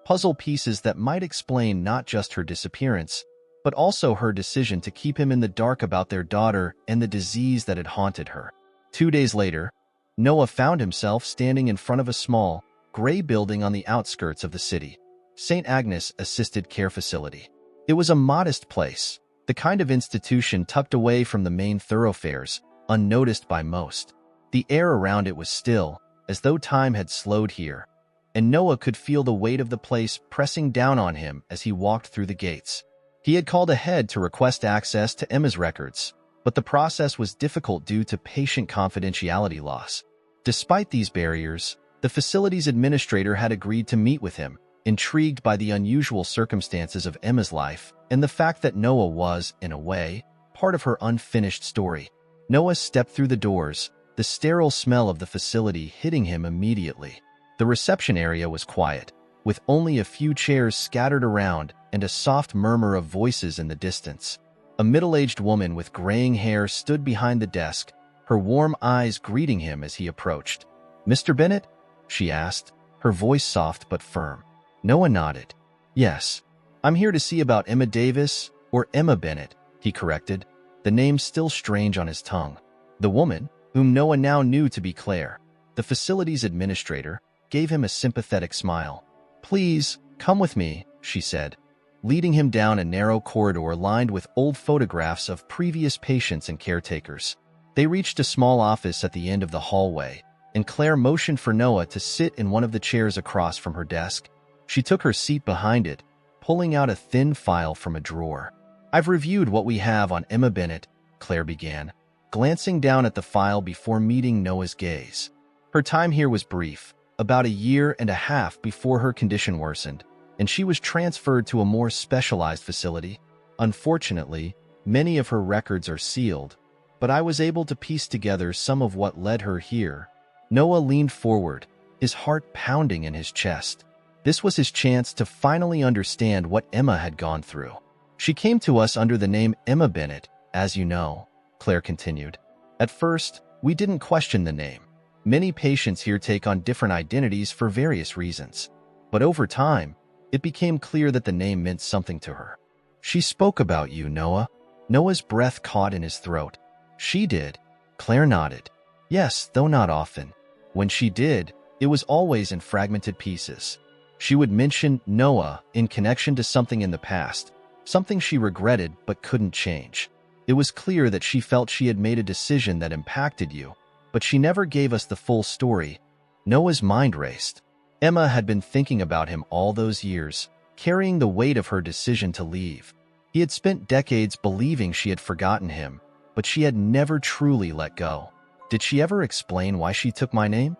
Speaker 1: Puzzle pieces that might explain not just her disappearance, but also her decision to keep him in the dark about their daughter and the disease that had haunted her. 2 days later, Noah found himself standing in front of a small, gray building on the outskirts of the city, St. Agnes Assisted Care Facility. It was a modest place, the kind of institution tucked away from the main thoroughfares, unnoticed by most. The air around it was still, as though time had slowed here. and Noah could feel the weight of the place pressing down on him as he walked through the gates. He had called ahead to request access to Emma's records, but the process was difficult due to patient confidentiality laws. Despite these barriers, the facility's administrator had agreed to meet with him, intrigued by the unusual circumstances of Emma's life and the fact that Noah was, in a way, part of her unfinished story. Noah stepped through the doors, the sterile smell of the facility hitting him immediately. The reception area was quiet, with only a few chairs scattered around and a soft murmur of voices in the distance. A middle-aged woman with graying hair stood behind the desk, her warm eyes greeting him as he approached. "Mr. Bennett?" she asked, her voice soft but firm. Noah nodded. "Yes, I'm here to see about Emma Davis, or Emma Bennett," he corrected, the name still strange on his tongue. The woman, whom Noah now knew to be Claire, the facility's administrator, gave him a sympathetic smile. "Please, come with me," she said, leading him down a narrow corridor lined with old photographs of previous patients and caretakers. They reached a small office at the end of the hallway, and Claire motioned for Noah to sit in one of the chairs across from her desk. She took her seat behind it, pulling out a thin file from a drawer. "I've reviewed what we have on Emma Bennett," Claire began, glancing down at the file before meeting Noah's gaze. Her time here was brief, about a year and a half before her condition worsened, and she was transferred to a more specialized facility. Unfortunately, many of her records are sealed, but I was able to piece together some of what led her here. Noah leaned forward, his heart pounding in his chest. This was his chance to finally understand what Emma had gone through. "She came to us under the name Emma Bennett, as you know," Claire continued. "At first, we didn't question the name. Many patients here take on different identities for various reasons. But over time, it became clear that the name meant something to her. She spoke about you, Noah." Noah's breath caught in his throat. "She did?" Claire nodded. "Yes, though not often. When she did, it was always in fragmented pieces. She would mention Noah in connection to something in the past, something she regretted but couldn't change. It was clear that she felt she had made a decision that impacted you, but she never gave us the full story." Noah's mind raced. Emma had been thinking about him all those years, carrying the weight of her decision to leave. He had spent decades believing she had forgotten him, but she had never truly let go. "Did she ever explain why she took my name?"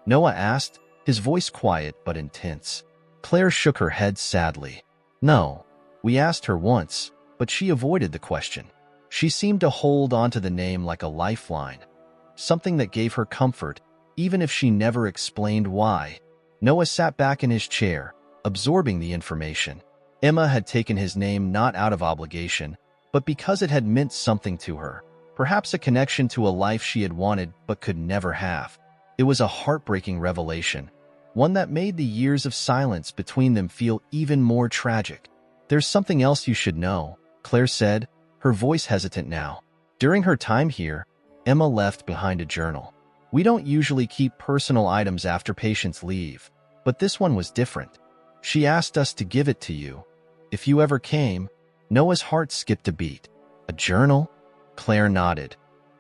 Speaker 1: Noah asked, his voice quiet but intense. Claire shook her head sadly. "No, we asked her once, but she avoided the question. She seemed to hold onto the name like a lifeline, something that gave her comfort, even if she never explained why." Noah sat back in his chair, absorbing the information. Emma had taken his name not out of obligation, but because it had meant something to her, perhaps a connection to a life she had wanted but could never have. It was a heartbreaking revelation, one that made the years of silence between them feel even more tragic. "There's something else you should know," Claire said, her voice hesitant now. "During her time here, Emma left behind a journal. We don't usually keep personal items after patients leave, but this one was different. She asked us to give it to you. If you ever came." Noah's heart skipped a beat. "A journal?" Claire nodded,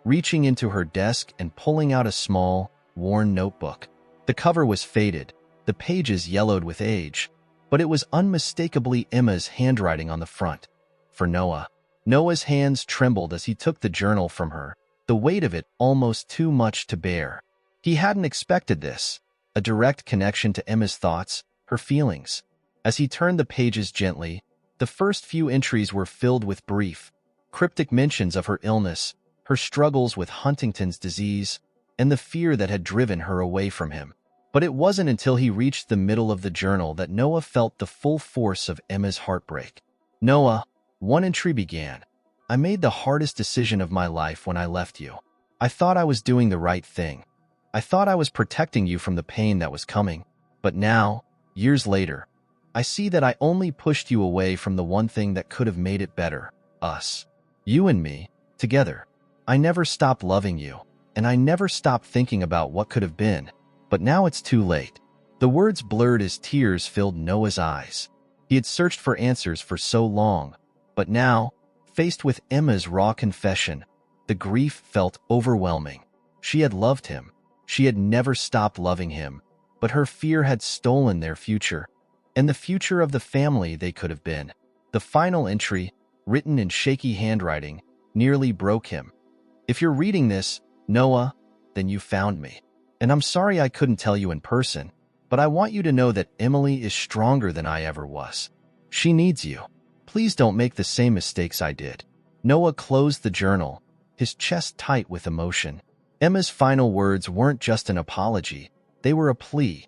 Speaker 1: reaching into her desk and pulling out a small, worn notebook. The cover was faded, the pages yellowed with age, but it was unmistakably Emma's handwriting on the front. For Noah. Noah's hands trembled as he took the journal from her, the weight of it almost too much to bear. He hadn't expected this, a direct connection to Emma's thoughts, her feelings. As he turned the pages gently, the first few entries were filled with brief, cryptic mentions of her illness, her struggles with Huntington's disease, and the fear that had driven her away from him. But it wasn't until he reached the middle of the journal that Noah felt the full force of Emma's heartbreak. "Noah," one entry began, "I made the hardest decision of my life when I left you. I thought I was doing the right thing. I thought I was protecting you from the pain that was coming. But now, years later, I see that I only pushed you away from the one thing that could have made it better, us. You and me, together. I never stopped loving you, and I never stopped thinking about what could have been. But now it's too late." The words blurred as tears filled Noah's eyes. He had searched for answers for so long, but now, faced with Emma's raw confession, the grief felt overwhelming. She had loved him. She had never stopped loving him, but her fear had stolen their future, and the future of the family they could have been. The final entry, written in shaky handwriting, nearly broke him. If you're reading this, Noah, then you found me. And I'm sorry I couldn't tell you in person, but I want you to know that Emily is stronger than I ever was. She needs you. Please don't make the same mistakes I did. Noah closed the journal, his chest tight with emotion. Emma's final words weren't just an apology. They were a plea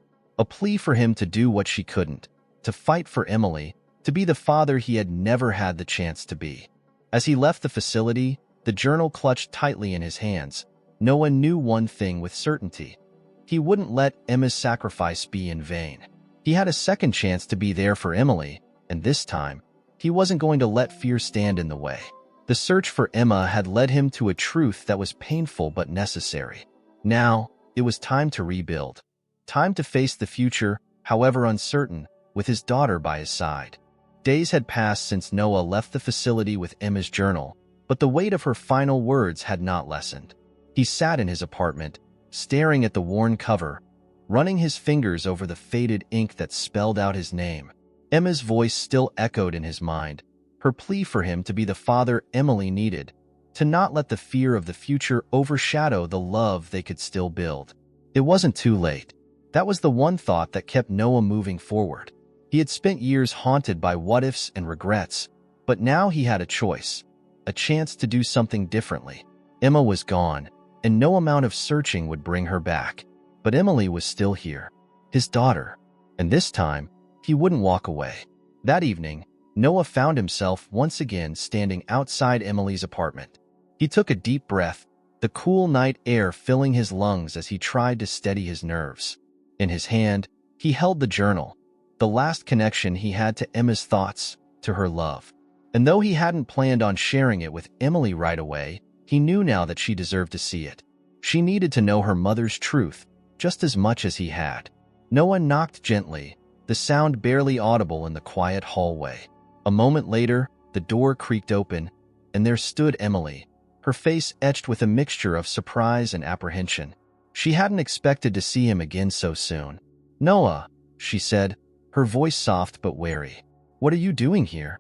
Speaker 1: for him to do what she couldn't, to fight for Emily, to be the father he had never had the chance to be. As he left the facility, the journal clutched tightly in his hands. Noah knew one thing with certainty. He wouldn't let Emma's sacrifice be in vain. He had a second chance to be there for Emily, and this time, he wasn't going to let fear stand in the way. The search for Emma had led him to a truth that was painful but necessary. Now, it was time to rebuild. Time to face the future, however uncertain, with his daughter by his side. Days had passed since Noah left the facility with Emma's journal, but the weight of her final words had not lessened. He sat in his apartment, staring at the worn cover, running his fingers over the faded ink that spelled out his name. Emma's voice still echoed in his mind, her plea for him to be the father Emily needed, to not let the fear of the future overshadow the love they could still build. It wasn't too late. That was the one thought that kept Noah moving forward. He had spent years haunted by what-ifs and regrets, but now he had a choice, a chance to do something differently. Emma was gone, and no amount of searching would bring her back. But Emily was still here, his daughter, and this time, he wouldn't walk away. That evening, Noah found himself once again standing outside Emily's apartment. He took a deep breath, the cool night air filling his lungs as he tried to steady his nerves. In his hand, he held the journal, the last connection he had to Emma's thoughts, to her love. And though he hadn't planned on sharing it with Emily right away, he knew now that she deserved to see it. She needed to know her mother's truth just as much as he had. Noah knocked gently, the sound barely audible in the quiet hallway. A moment later, the door creaked open, and there stood Emily, her face etched with a mixture of surprise and apprehension. She hadn't expected to see him again so soon. "Noah," she said, her voice soft but wary. "What are you doing here?"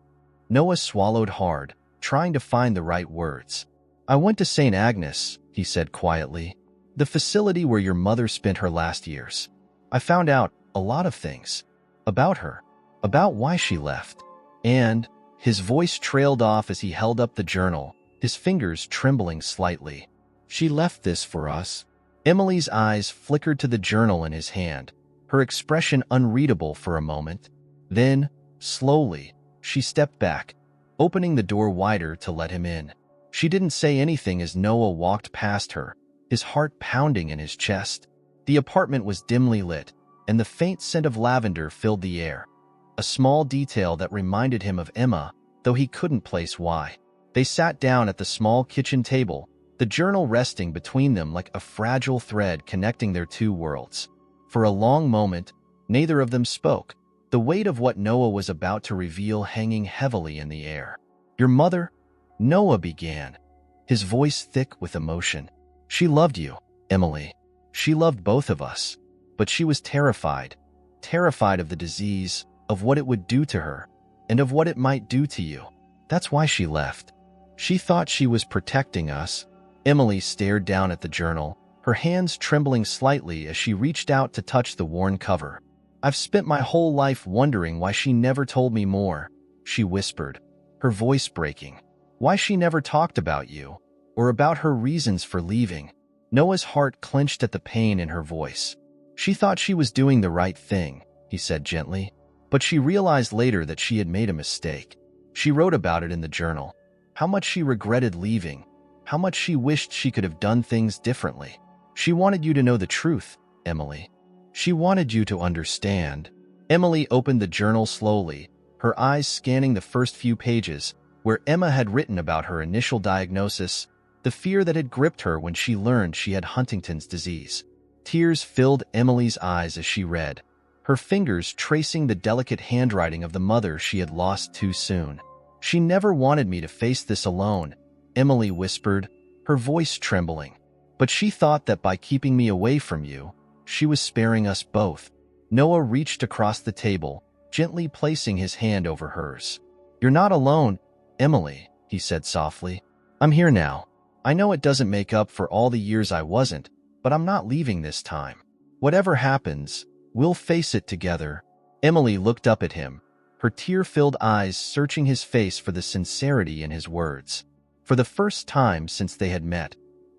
Speaker 1: Noah swallowed hard, trying to find the right words. "I went to St. Agnes," he said quietly, "the facility where your mother spent her last years. I found out a lot of things. About her. About why she left. And," his voice trailed off as he held up the journal, his fingers trembling slightly, "she left this for us." Emily's eyes flickered to the journal in his hand, her expression unreadable for a moment. Then, slowly, she stepped back, opening the door wider to let him in. She didn't say anything as Noah walked past her, his heart pounding in his chest. The apartment was dimly lit, and the faint scent of lavender filled the air. A small detail that reminded him of Emma, though he couldn't place why. They sat down at the small kitchen table, the journal resting between them like a fragile thread connecting their two worlds. For a long moment, neither of them spoke, the weight of what Noah was about to reveal hanging heavily in the air. "Your mother?" Noah began, his voice thick with emotion. "She loved you, Emily. She loved both of us. But she was terrified of the disease, of what it would do to her, and of what it might do to you. That's why she left. She thought she was protecting us." Emily stared down at the journal, her hands trembling slightly as she reached out to touch the worn cover. "I've spent my whole life wondering why she never told me more," she whispered, her voice breaking. "Why she never talked about you, or about her reasons for leaving." Noah's heart clenched at the pain in her voice. "She thought she was doing the right thing," he said gently, but she realized later that she had made a mistake. She wrote about it in the journal. How much she regretted leaving, how much she wished she could have done things differently. "She wanted you to know the truth, Emily. She wanted you to understand." Emily opened the journal slowly, her eyes scanning the first few pages, where Emma had written about her initial diagnosis, the fear that had gripped her when she learned she had Huntington's disease. Tears filled Emily's eyes as she read, her fingers tracing the delicate handwriting of the mother she had lost too soon. "She never wanted me to face this alone," Emily whispered, her voice trembling. "But she thought that by keeping me away from you, She was sparing us both. Noah reached across the table, gently placing his hand over hers. "You're not alone, Emily," he said softly. "I'm here now. I know it doesn't make up for all the years I wasn't, but I'm not leaving this time. Whatever happens, we'll face it together." Emily looked up at him, her tear-filled eyes searching his face for the sincerity in his words. For the first time since they had met,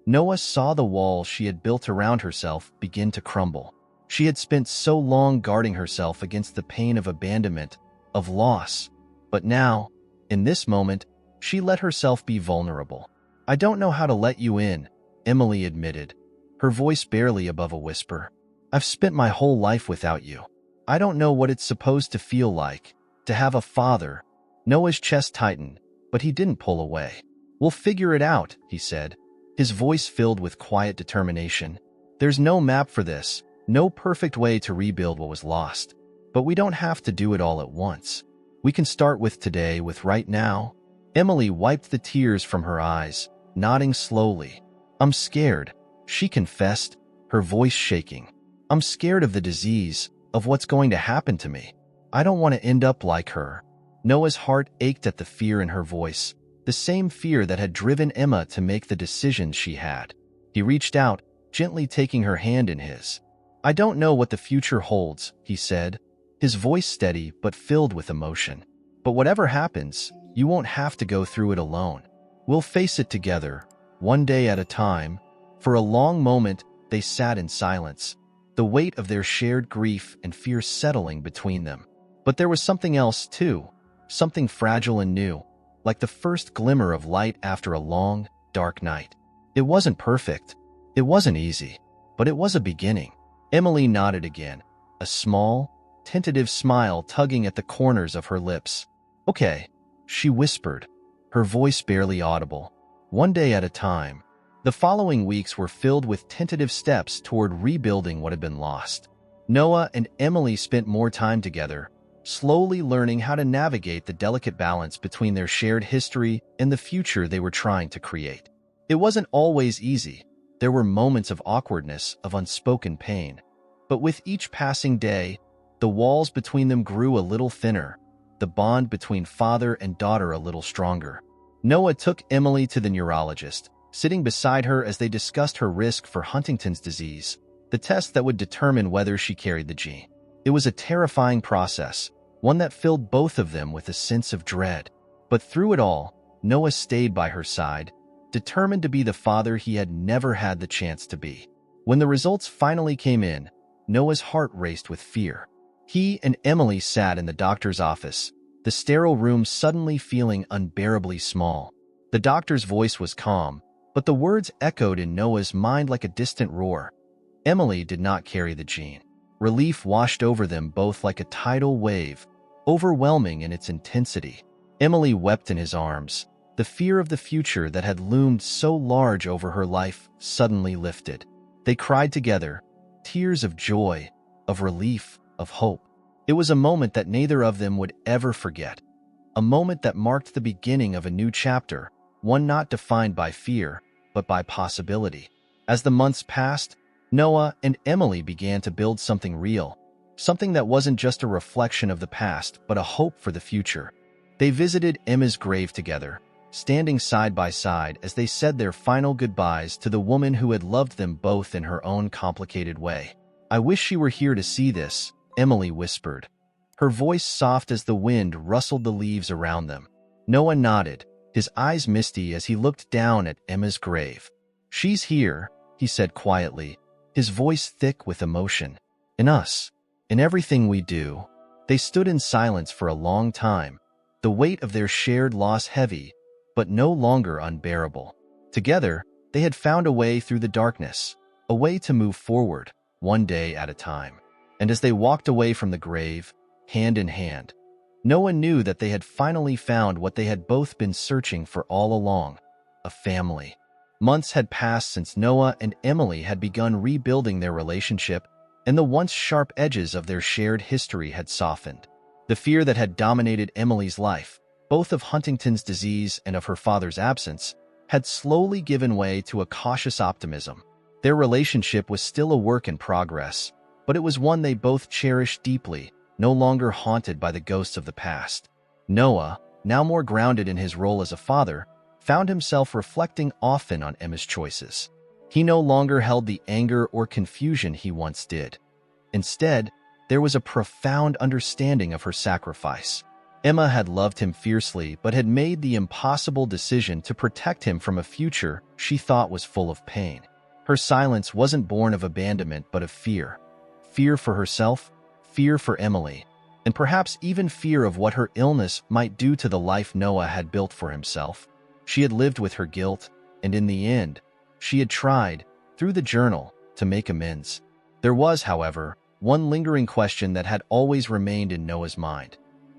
Speaker 1: Noah saw the wall she had built around herself begin to crumble. She had spent so long guarding herself against the pain of abandonment, of loss, but now, in this moment, she let herself be vulnerable. "I don't know how to let you in," Emily admitted, her voice barely above a whisper. "I've spent my whole life without you. I don't know what it's supposed to feel like, to have a father." Noah's chest tightened, but he didn't pull away. "We'll figure it out," he said, his voice filled with quiet determination. "There's no map for this, no perfect way to rebuild what was lost. But we don't have to do it all at once. We can start with today, with right now." Emily wiped the tears from her eyes, nodding slowly. "I'm scared," she confessed, her voice shaking. "I'm scared of the disease, of what's going to happen to me. I don't want to end up like her." Noah's heart ached at the fear in her voice, the same fear that had driven Emma to make the decisions she had. He reached out, gently taking her hand in his. "I don't know what the future holds," he said, his voice steady but filled with emotion. "But whatever happens, you won't have to go through it alone. We'll face it together, one day at a time." For a long moment, they sat in silence, the weight of their shared grief and fear settling between them. But there was something else, too, something fragile and new, like the first glimmer of light after a long, dark night. It wasn't perfect. It wasn't easy, but it was a beginning. Emily nodded again, a small, tentative smile tugging at the corners of her lips. "Okay," she whispered, her voice barely audible. "One day at a time." The following weeks were filled with tentative steps toward rebuilding what had been lost. Noah and Emily spent more time together, slowly learning how to navigate the delicate balance between their shared history and the future they were trying to create. It wasn't always easy. There were moments of awkwardness, of unspoken pain. But with each passing day, the walls between them grew a little thinner, the bond between father and daughter a little stronger. Noah took Emily to the neurologist, sitting beside her as they discussed her risk for Huntington's disease, the test that would determine whether she carried the gene. It was a terrifying process, one that filled both of them with a sense of dread. But through it all, Noah stayed by her side, determined to be the father he had never had the chance to be. When the results finally came in, Noah's heart raced with fear. He and Emily sat in the doctor's office, the sterile room suddenly feeling unbearably small. The doctor's voice was calm, but the words echoed in Noah's mind like a distant roar. Emily did not carry the gene. Relief washed over them both like a tidal wave, overwhelming in its intensity. Emily wept in his arms. The fear of the future that had loomed so large over her life suddenly lifted. They cried together, tears of joy, of relief, of hope. It was a moment that neither of them would ever forget. A moment that marked the beginning of a new chapter, one not defined by fear, but by possibility. As the months passed, Noah and Emily began to build something real, something that wasn't just a reflection of the past, but a hope for the future. They visited Emma's grave together, standing side by side as they said their final goodbyes to the woman who had loved them both in her own complicated way. "I wish she were here to see this," Emily whispered, her voice soft as the wind rustled the leaves around them. Noah nodded, his eyes misty as he looked down at Emma's grave. "She's here," he said quietly, his voice thick with emotion. "In us, in everything we do." They stood in silence for a long time, the weight of their shared loss heavy, but no longer unbearable. Together, they had found a way through the darkness, a way to move forward, one day at a time. And as they walked away from the grave, hand in hand, Noah knew that they had finally found what they had both been searching for all along: a family. Months had passed since Noah and Emily had begun rebuilding their relationship, and the once sharp edges of their shared history had softened. The fear that had dominated Emily's life, both of Huntington's disease and of her father's absence, had slowly given way to a cautious optimism. Their relationship was still a work in progress, but it was one they both cherished deeply, no longer haunted by the ghosts of the past. Noah, now more grounded in his role as a father, found himself reflecting often on Emma's choices. He no longer held the anger or confusion he once did. Instead, there was a profound understanding of her sacrifice. Emma had loved him fiercely but had made the impossible decision to protect him from a future she thought was full of pain. Her silence wasn't born of abandonment but of fear. Fear for herself, fear for Emily, and perhaps even fear of what her illness might do to the life Noah had built for himself. She had lived with her guilt, and in the end, she had tried, through the journal, to make amends. There was, however, one lingering question that had always remained in Noah's mind.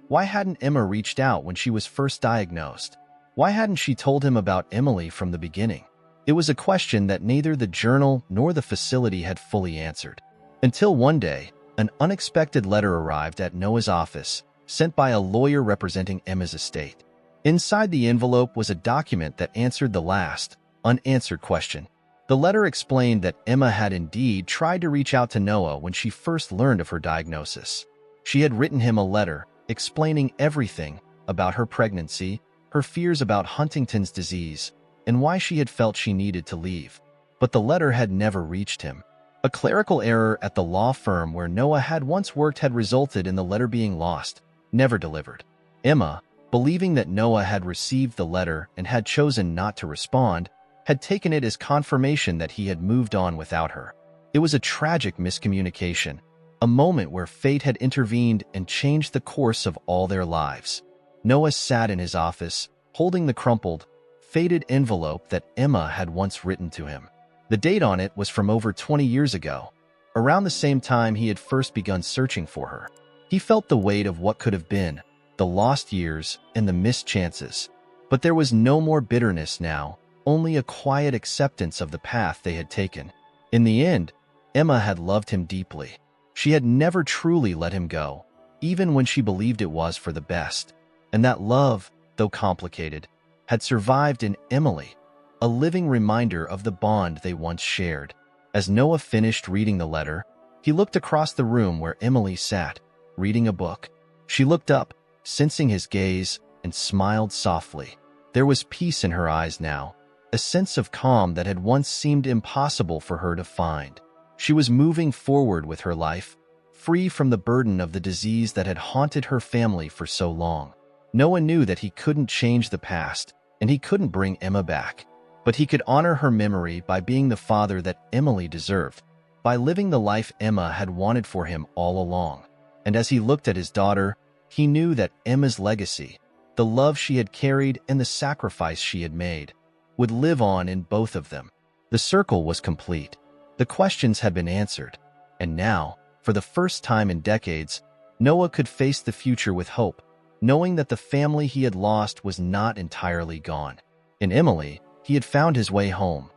Speaker 1: Why hadn't Emma reached out when she was first diagnosed? Why hadn't she told him about Emily from the beginning? It was a question that neither the journal nor the facility had fully answered. Until one day, an unexpected letter arrived at Noah's office, sent by a lawyer representing Emma's estate. Inside the envelope was a document that answered the last, unanswered question. The letter explained that Emma had indeed tried to reach out to Noah when she first learned of her diagnosis. She had written him a letter, explaining everything about her pregnancy, her fears about Huntington's disease, and why she had felt she needed to leave. But the letter had never reached him. A clerical error at the law firm where Noah had once worked had resulted in the letter being lost, never delivered. Emma, believing that Noah had received the letter and had chosen not to respond, had taken it as confirmation that he had moved on without her. It was a tragic miscommunication, a moment where fate had intervened and changed the course of all their lives. Noah sat in his office, holding the crumpled, faded envelope that Emma had once written to him. The date on it was from over 20 years ago, around the same time he had first begun searching for her. He felt the weight of what could have been, the lost years and the missed chances. But there was no more bitterness now, only a quiet acceptance of the path they had taken. In the end, Emma had loved him deeply. She had never truly let him go, even when she believed it was for the best. And that love, though complicated, had survived in Emily, a living reminder of the bond they once shared. As Noah finished reading the letter, he looked across the room where Emily sat, reading a book. She looked up, sensing his gaze, and smiled softly. There was peace in her eyes now, a sense of calm that had once seemed impossible for her to find. She was moving forward with her life, free from the burden of the disease that had haunted her family for so long. Noah knew that he couldn't change the past, and he couldn't bring Emma back. But he could honor her memory by being the father that Emily deserved, by living the life Emma had wanted for him all along. And as he looked at his daughter, he knew that Emma's legacy, the love she had carried and the sacrifice she had made, would live on in both of them. The circle was complete. The questions had been answered. And now, for the first time in decades, Noah could face the future with hope, knowing that the family he had lost was not entirely gone. In Emily, he had found his way home,